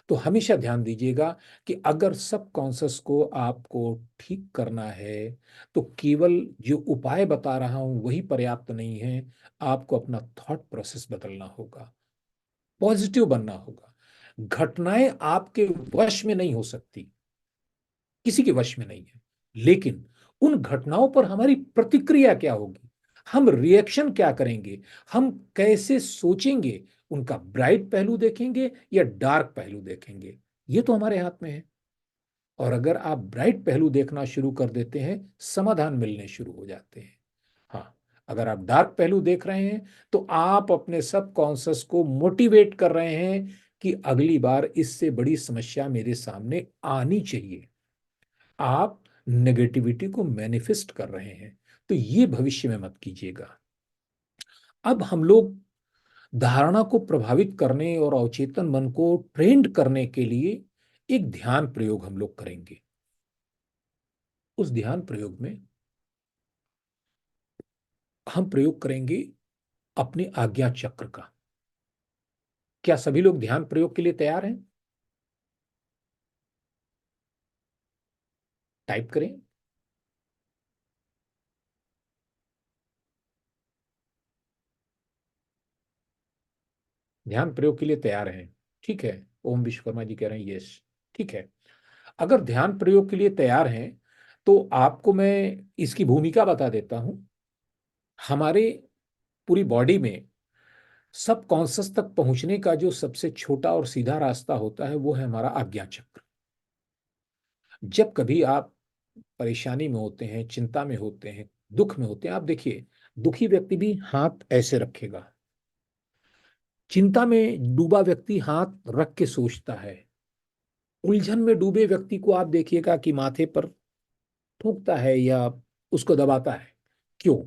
तो हमेशा ध्यान दीजिएगा कि अगर सब कॉन्शस को आपको ठीक करना है तो केवल जो उपाय बता रहा हूं वही पर्याप्त नहीं है। आपको अपना थॉट प्रोसेस बदलना होगा, पॉजिटिव बनना होगा। घटनाएं आपके वश में नहीं हो सकती, किसी के वश में नहीं है, लेकिन उन घटनाओं पर हमारी प्रतिक्रिया क्या होगी, हम रिएक्शन क्या करेंगे, हम कैसे सोचेंगे, उनका ब्राइट पहलू देखेंगे या डार्क पहलू देखेंगे, ये तो हमारे हाथ में है। और अगर आप ब्राइट पहलू देखना शुरू कर देते हैं, समाधान मिलने शुरू हो जाते हैं। हाँ, अगर आप डार्क पहलू देख रहे हैं तो आप अपने सब कॉन्शस को मोटिवेट कर रहे हैं कि अगली बार इससे बड़ी समस्या मेरे सामने आनी चाहिए। आप नेगेटिविटी को मैनिफेस्ट कर रहे हैं। तो ये भविष्य में मत कीजिएगा। अब हम लोग धारणा को प्रभावित करने और अवचेतन मन को ट्रेंड करने के लिए एक ध्यान प्रयोग हम लोग करेंगे। उस ध्यान प्रयोग में हम प्रयोग करेंगे अपने आज्ञा चक्र का। क्या सभी लोग ध्यान प्रयोग के लिए तैयार हैं? टाइप करें। ध्यान प्रयोग के लिए तैयार हैं? ठीक है। ओम विश्वकर्मा जी कह रहे हैं यस। ठीक है। अगर ध्यान प्रयोग के लिए तैयार हैं तो आपको मैं इसकी भूमिका बता देता हूं। हमारे पूरी बॉडी में सब कॉन्शस तक पहुंचने का जो सबसे छोटा और सीधा रास्ता होता है वो है हमारा आज्ञा चक्र। जब कभी आप परेशानी में होते हैं, चिंता में होते हैं, दुख में होते हैं, आप देखिए दुखी व्यक्ति भी हाथ ऐसे रखेगा, चिंता में डूबा व्यक्ति हाथ रख के सोचता है, उलझन में डूबे व्यक्ति को आप देखिएगा कि माथे पर थूकता है या उसको दबाता है। क्यों?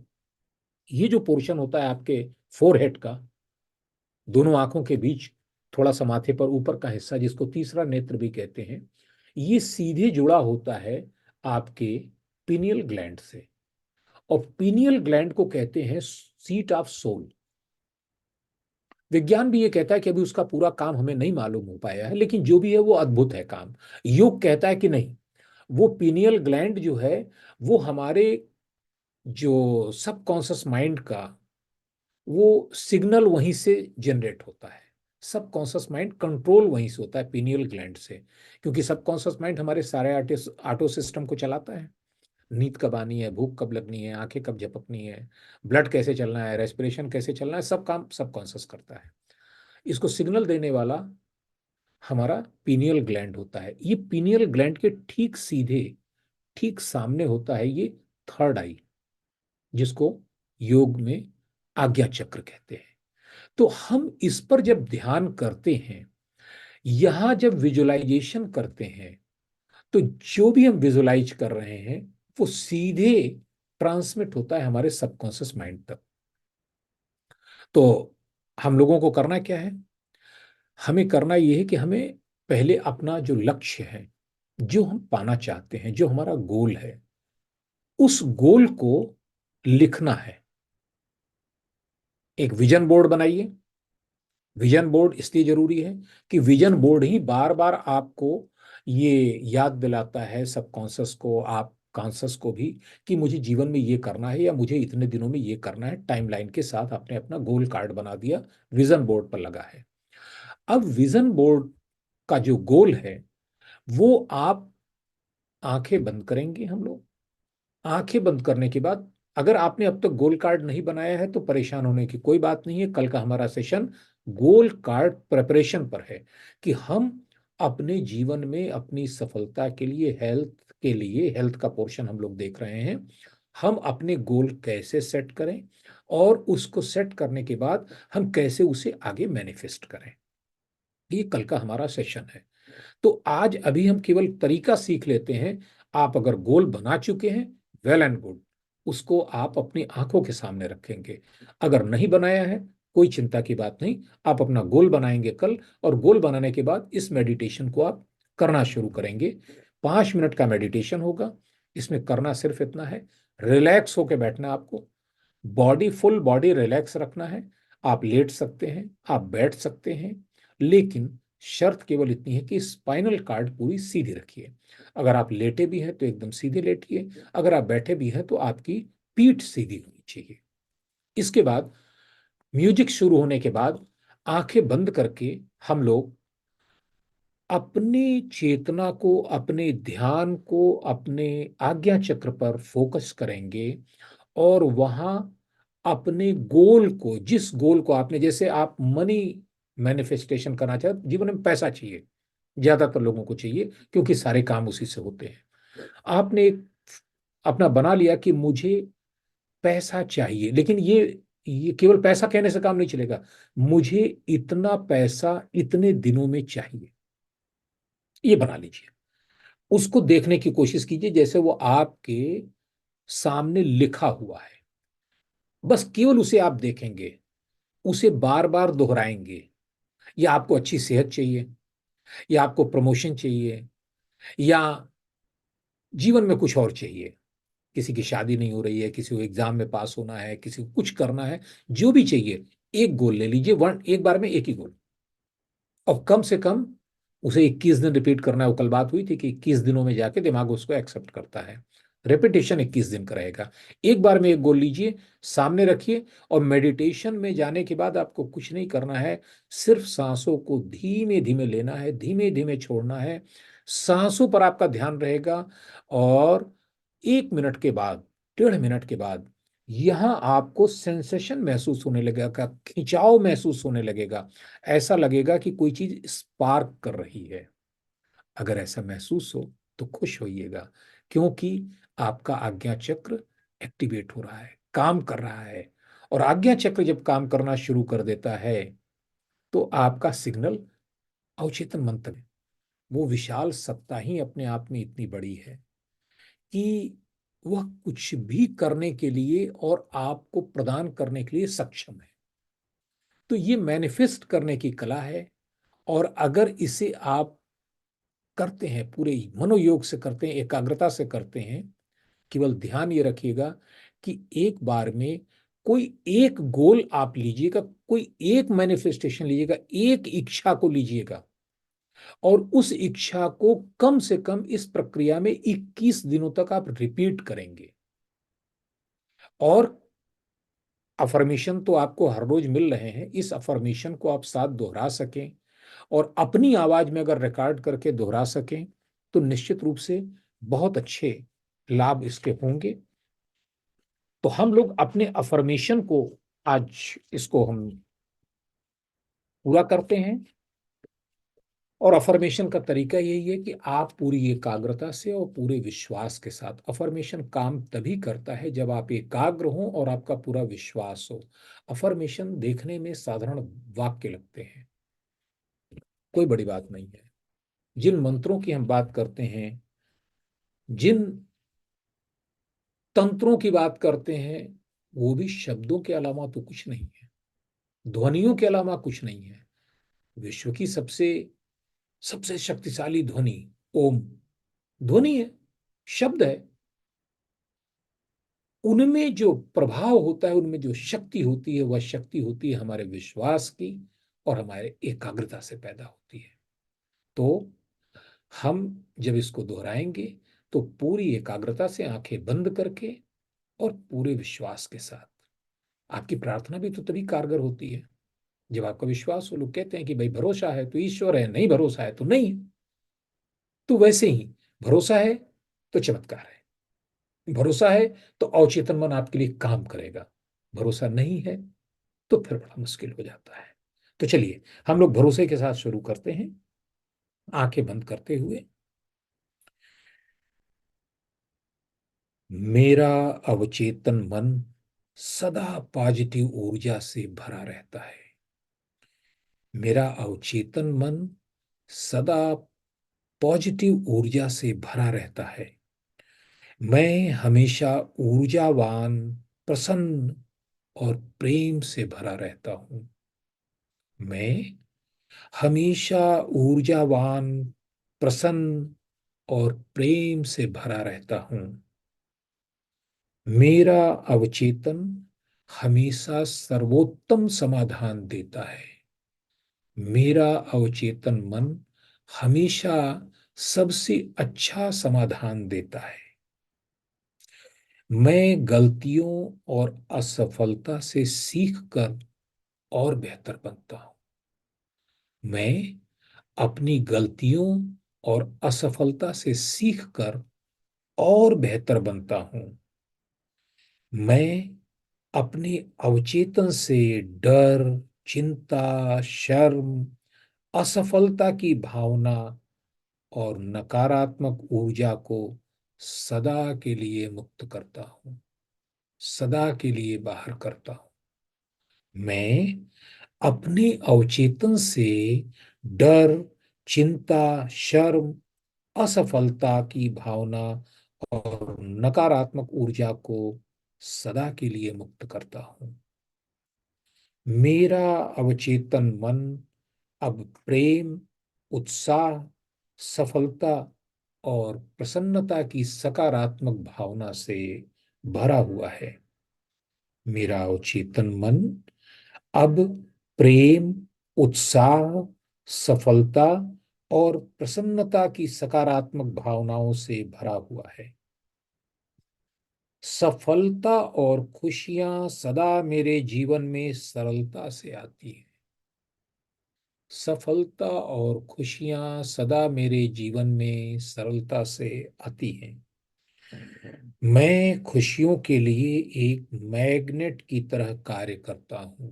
ये जो पोर्शन होता है आपके फोरहेड का, दोनों आंखों के बीच थोड़ा सा माथे पर ऊपर का हिस्सा, जिसको तीसरा नेत्र भी कहते हैं, ये सीधे जुड़ा होता है आपके पीनियल ग्लैंड से। और पीनियल ग्लैंड को कहते हैं सीट ऑफ सोल। विज्ञान भी ये कहता है कि अभी उसका पूरा काम हमें नहीं मालूम हो पाया है, लेकिन जो भी है वो अद्भुत है काम। योग कहता है कि नहीं, वो पीनियल ग्लैंड जो है वो हमारे जो सबकॉन्शियस माइंड का वो सिग्नल वहीं से जनरेट होता है। सबकॉन्शियस माइंड कंट्रोल वहीं से होता है, पीनियल ग्लैंड से। क्योंकि सबकॉन्शियस माइंड हमारे सारे ऑटो सिस्टम को चलाता है। नींद कब आनी है, भूख कब लगनी है, आंखें कब झपकनी है, ब्लड कैसे चलना है, रेस्पिरेशन कैसे चलना है, सब काम सबकॉन्शियस करता है। इसको सिग्नल देने वाला हमारा पीनियल ग्लैंड होता है। ये पीनियल ग्लैंड के ठीक सीधे, ठीक सामने होता है ये थर्ड आई, जिसको योग में आज्ञा चक्र कहते हैं। तो हम इस पर जब ध्यान करते हैं, यहां जब विजुअलाइजेशन करते हैं, तो जो भी हम विजुअलाइज कर रहे हैं वो सीधे ट्रांसमिट होता है हमारे सबकॉन्शियस माइंड तक। तो हम लोगों को करना क्या है? हमें करना यह है कि हमें पहले अपना जो लक्ष्य है, जो हम पाना चाहते हैं, जो हमारा गोल है, उस गोल को लिखना है। एक विजन बोर्ड बनाइए। विजन बोर्ड इसलिए जरूरी है कि विजन बोर्ड ही बार बार आपको ये याद दिलाता है, सबकॉन्शियस को, आप कॉन्शियस को भी, कि मुझे जीवन में ये करना है या मुझे इतने दिनों में ये करना है। टाइमलाइन के साथ आपने अपना गोल कार्ड बना दिया, विजन बोर्ड पर लगा है। अब विजन बोर्ड का जो गोल है वो आप आंखें बंद करेंगे हम लोग, आंखें बंद करने के बाद, अगर आपने अब तक गोल कार्ड नहीं बनाया है तो परेशान होने की कोई बात नहीं है। कल का हमारा सेशन गोल कार्ड प्रिपरेशन पर है कि हम अपने जीवन में अपनी सफलता के लिए, हेल्थ का पोर्शन हम लोग देख रहे हैं, हम अपने गोल कैसे सेट करें और उसको सेट करने के बाद हम कैसे उसे आगे मैनिफेस्ट करें। ये कल का हमारा सेशन है। तो आज अभी हम केवल तरीका सीख लेते हैं। आप अगर गोल बना चुके हैं, वेल एंड गुड, उसको आप अपनी आंखों के सामने रखेंगे। अगर नहीं बनाया है, कोई चिंता की बात नहीं, आप अपना गोल बनाएंगे कल, और गोल बनाने के बाद इस मेडिटेशन को आप करना शुरू करेंगे। 5 मिनट का मेडिटेशन होगा। इसमें करना सिर्फ इतना है, रिलैक्स होकर बैठना है आपको, फुल बॉडी रिलैक्स रखना है। आप लेट सकते हैं, आप बैठ सकते हैं, लेकिन शर्त केवल इतनी है कि स्पाइनल कार्ड पूरी सीधी रखिए। अगर आप लेटे भी हैं तो एकदम सीधे लेटिए, अगर आप बैठे भी हैं तो आपकी पीठ सीधी होनी चाहिए। इसके बाद म्यूजिक शुरू होने के बाद आंखें बंद करके हम लोग अपनी चेतना को, अपने ध्यान को अपने आज्ञा चक्र पर फोकस करेंगे, और वहां अपने गोल को, जिस गोल को आपने, जैसे आप मनी मैनिफेस्टेशन करना चाहते, जीवन में पैसा चाहिए, ज्यादातर लोगों को चाहिए क्योंकि सारे काम उसी से होते हैं। आपने एक अपना बना लिया कि मुझे पैसा चाहिए, लेकिन ये केवल पैसा कहने से काम नहीं चलेगा। मुझे इतना पैसा इतने दिनों में चाहिए, ये बना लीजिए। उसको देखने की कोशिश कीजिए जैसे वो आपके सामने लिखा हुआ है। बस केवल उसे आप देखेंगे, उसे बार बार दोहराएंगे। या आपको अच्छी सेहत चाहिए, या आपको प्रमोशन चाहिए, या जीवन में कुछ और चाहिए, किसी की शादी नहीं हो रही है, किसी को एग्जाम में पास होना है, किसी को कुछ करना है, जो भी चाहिए, एक गोल ले लीजिए, एक बार में एक ही गोल। और कम से कम उसे 21 दिन रिपीट करना है। वो कल बात हुई थी कि 21 दिनों में जाके दिमाग उसको एक्सेप्ट करता है। रेपिटेशन 21 दिन का रहेगा। एक बार में एक गोल लीजिए, सामने रखिए, और मेडिटेशन में जाने के बाद आपको कुछ नहीं करना है, सिर्फ सांसों को धीमे धीमे लेना है, धीमे धीमे छोड़ना है। सांसों पर आपका ध्यान रहेगा, और 1 मिनट के बाद, 1.5 मिनट के बाद, यहां आपको सेंसेशन महसूस होने लगेगा, खिंचाव महसूस होने लगेगा। ऐसा लगेगा कि कोई चीज स्पार्क कर रही है। अगर ऐसा महसूस हो तो खुश होइएगा, क्योंकि आपका आज्ञा चक्र एक्टिवेट हो रहा है, काम कर रहा है। और आज्ञा चक्र जब काम करना शुरू कर देता है तो आपका सिग्नल अवचेतन मन तक, वो विशाल सत्ता ही अपने आप में इतनी बड़ी है कि वह कुछ भी करने के लिए और आपको प्रदान करने के लिए सक्षम है। तो ये मैनिफेस्ट करने की कला है। और अगर इसे आप करते हैं, पूरे मनोयोग से करते हैं, एकाग्रता से करते हैं, केवल ध्यान ये रखिएगा कि एक बार में कोई एक गोल आप लीजिएगा, कोई एक मैनिफेस्टेशन लीजिएगा, एक इच्छा को लीजिएगा, और उस इच्छा को कम से कम इस प्रक्रिया में 21 दिनों तक आप रिपीट करेंगे। और अफर्मेशन तो आपको हर रोज मिल रहे हैं, इस अफर्मेशन को आप साथ दोहरा सकें और अपनी आवाज में अगर रिकॉर्ड करके दोहरा सकें तो निश्चित रूप से बहुत अच्छे लाभ इसके होंगे। तो हम लोग अपने अफर्मेशन को आज इसको हम पूरा करते हैं। और अफर्मेशन का तरीका यही है कि आप पूरी एकाग्रता से और पूरे विश्वास के साथ, अफर्मेशन काम तभी करता है जब आप एकाग्र हो और आपका पूरा विश्वास हो। अफर्मेशन देखने में साधारण वाक्य लगते हैं, कोई बड़ी बात नहीं है। जिन मंत्रों की हम बात करते हैं, जिन तंत्रों की बात करते हैं, वो भी शब्दों के अलावा तो कुछ नहीं है, ध्वनियों के अलावा कुछ नहीं है। विश्व की सबसे सबसे शक्तिशाली ध्वनि ओम ध्वनि है, शब्द है। उनमें जो प्रभाव होता है, उनमें जो शक्ति होती है, वह शक्ति होती है हमारे विश्वास की और हमारे एकाग्रता से पैदा होती है। तो हम जब इसको दोहराएंगे तो पूरी एकाग्रता से, आंखें बंद करके और पूरे विश्वास के साथ, आपकी प्रार्थना भी तो तभी कारगर होती है जब आपका विश्वास हो। लोग कहते हैं कि भाई भरोसा है तो ईश्वर है, नहीं भरोसा है तो नहीं। तो वैसे ही भरोसा है तो चमत्कार है। भरोसा है तो अवचेतन मन आपके लिए काम करेगा, भरोसा नहीं है तो फिर बड़ा मुश्किल हो जाता है। तो चलिए हम लोग भरोसे के साथ शुरू करते हैं, आंखें बंद करते हुए। मेरा अवचेतन मन सदा पॉजिटिव ऊर्जा से भरा रहता है। मेरा अवचेतन मन सदा पॉजिटिव ऊर्जा से भरा रहता है। मैं हमेशा ऊर्जावान, प्रसन्न और प्रेम से भरा रहता हूं। मैं हमेशा ऊर्जावान, प्रसन्न और प्रेम से भरा रहता हूं। मेरा अवचेतन हमेशा सर्वोत्तम समाधान देता है। मेरा अवचेतन मन हमेशा सबसे अच्छा समाधान देता है। मैं गलतियों और असफलता से सीखकर और बेहतर बनता हूं। मैं अपनी गलतियों और असफलता से सीखकर और बेहतर बनता हूं। मैं अपने अवचेतन से डर, चिंता, शर्म, असफलता की भावना और नकारात्मक ऊर्जा को सदा के लिए मुक्त करता हूं, सदा के लिए बाहर करता हूं। मैं अपने अवचेतन से डर, चिंता, शर्म, असफलता की भावना और नकारात्मक ऊर्जा को सदा के लिए मुक्त करता हूं। मेरा अवचेतन मन अब प्रेम, उत्साह, सफलता और प्रसन्नता की सकारात्मक भावना से भरा हुआ है। मेरा अवचेतन मन अब प्रेम, उत्साह, सफलता और प्रसन्नता की सकारात्मक भावनाओं से भरा हुआ है। सफलता और खुशियां सदा मेरे जीवन में सरलता से आती हैं। सफलता और खुशियां सदा मेरे जीवन में सरलता से आती हैं। मैं खुशियों के लिए एक मैग्नेट की तरह कार्य करता हूं।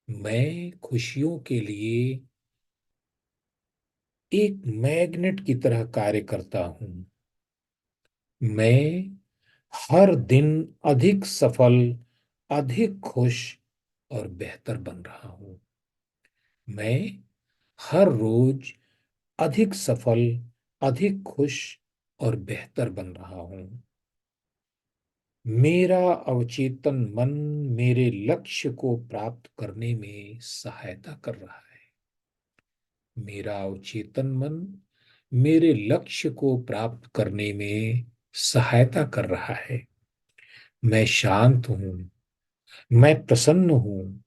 मैं खुशियों के लिए एक मैग्नेट की तरह कार्य करता हूं। मैं हर दिन अधिक सफल, अधिक खुश और बेहतर बन रहा हूं। मैं हर रोज अधिक सफल, अधिक खुश और बेहतर बन रहा हूं। मेरा अवचेतन मन मेरे लक्ष्य को प्राप्त करने में सहायता कर रहा है। मेरा अवचेतन मन मेरे लक्ष्य को प्राप्त करने में सहायता कर रहा है। मैं शांत हूं, मैं प्रसन्न हूं,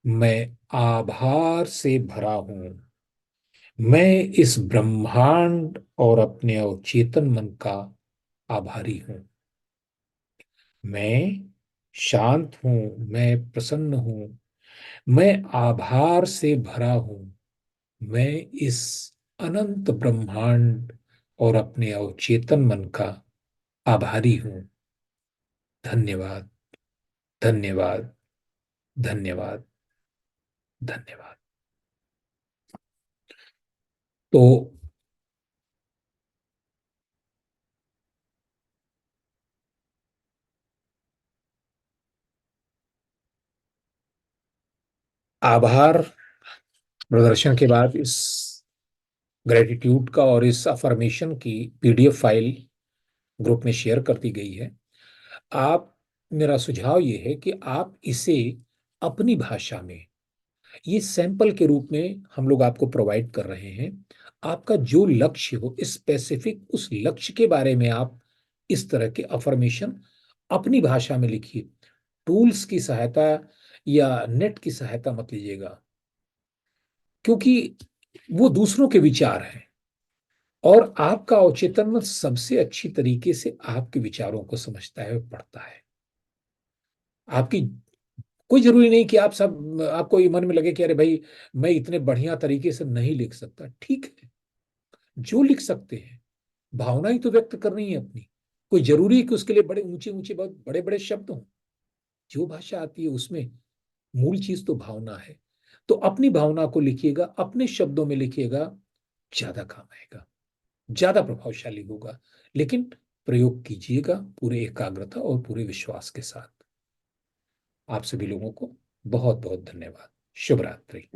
मैं आभार से भरा हूं। मैं इस ब्रह्मांड और अपने अवचेतन मन का आभारी हूं। मैं शांत हूं, मैं प्रसन्न हूं, मैं आभार से भरा हूं। मैं इस अनंत ब्रह्मांड और अपने अवचेतन मन का आभारी हूं। धन्यवाद, धन्यवाद, धन्यवाद, धन्यवाद। तो आभार प्रदर्शन के बाद इस ग्रेटिट्यूड का और इस अफर्मेशन की पीडीएफ फाइल ग्रुप में शेयर कर दी गई है। आप, मेरा सुझाव ये है कि आप इसे अपनी भाषा में, ये सैंपल के रूप में हम लोग आपको प्रोवाइड कर रहे हैं। आपका जो लक्ष्य हो, स्पेसिफिक उस लक्ष्य के बारे में आप इस तरह के अफर्मेशन अपनी भाषा में लिखिए। टूल्स की सहायता या नेट की सहायता मत लीजिएगा, क्योंकि वो दूसरों के विचार हैं और आपका अवचेतन मन सबसे अच्छी तरीके से आपके विचारों को समझता है और पढ़ता है। आपकी कोई जरूरी नहीं कि आप सब, आपको ये मन में लगे कि अरे भाई मैं इतने बढ़िया तरीके से नहीं लिख सकता। ठीक है, जो लिख सकते हैं, भावना ही तो व्यक्त करनी है अपनी, कोई जरूरी है कि उसके लिए बड़े ऊंचे ऊंचे बहुत बड़े बड़े शब्द हों? जो भाषा आती है उसमें मूल चीज तो भावना है। तो अपनी भावना को लिखिएगा, अपने शब्दों में लिखिएगा, ज्यादा काम आएगा, ज्यादा प्रभावशाली होगा। लेकिन प्रयोग कीजिएगा पूरे एकाग्रता और पूरे विश्वास के साथ। आप सभी लोगों को बहुत बहुत धन्यवाद। शुभ रात्रि।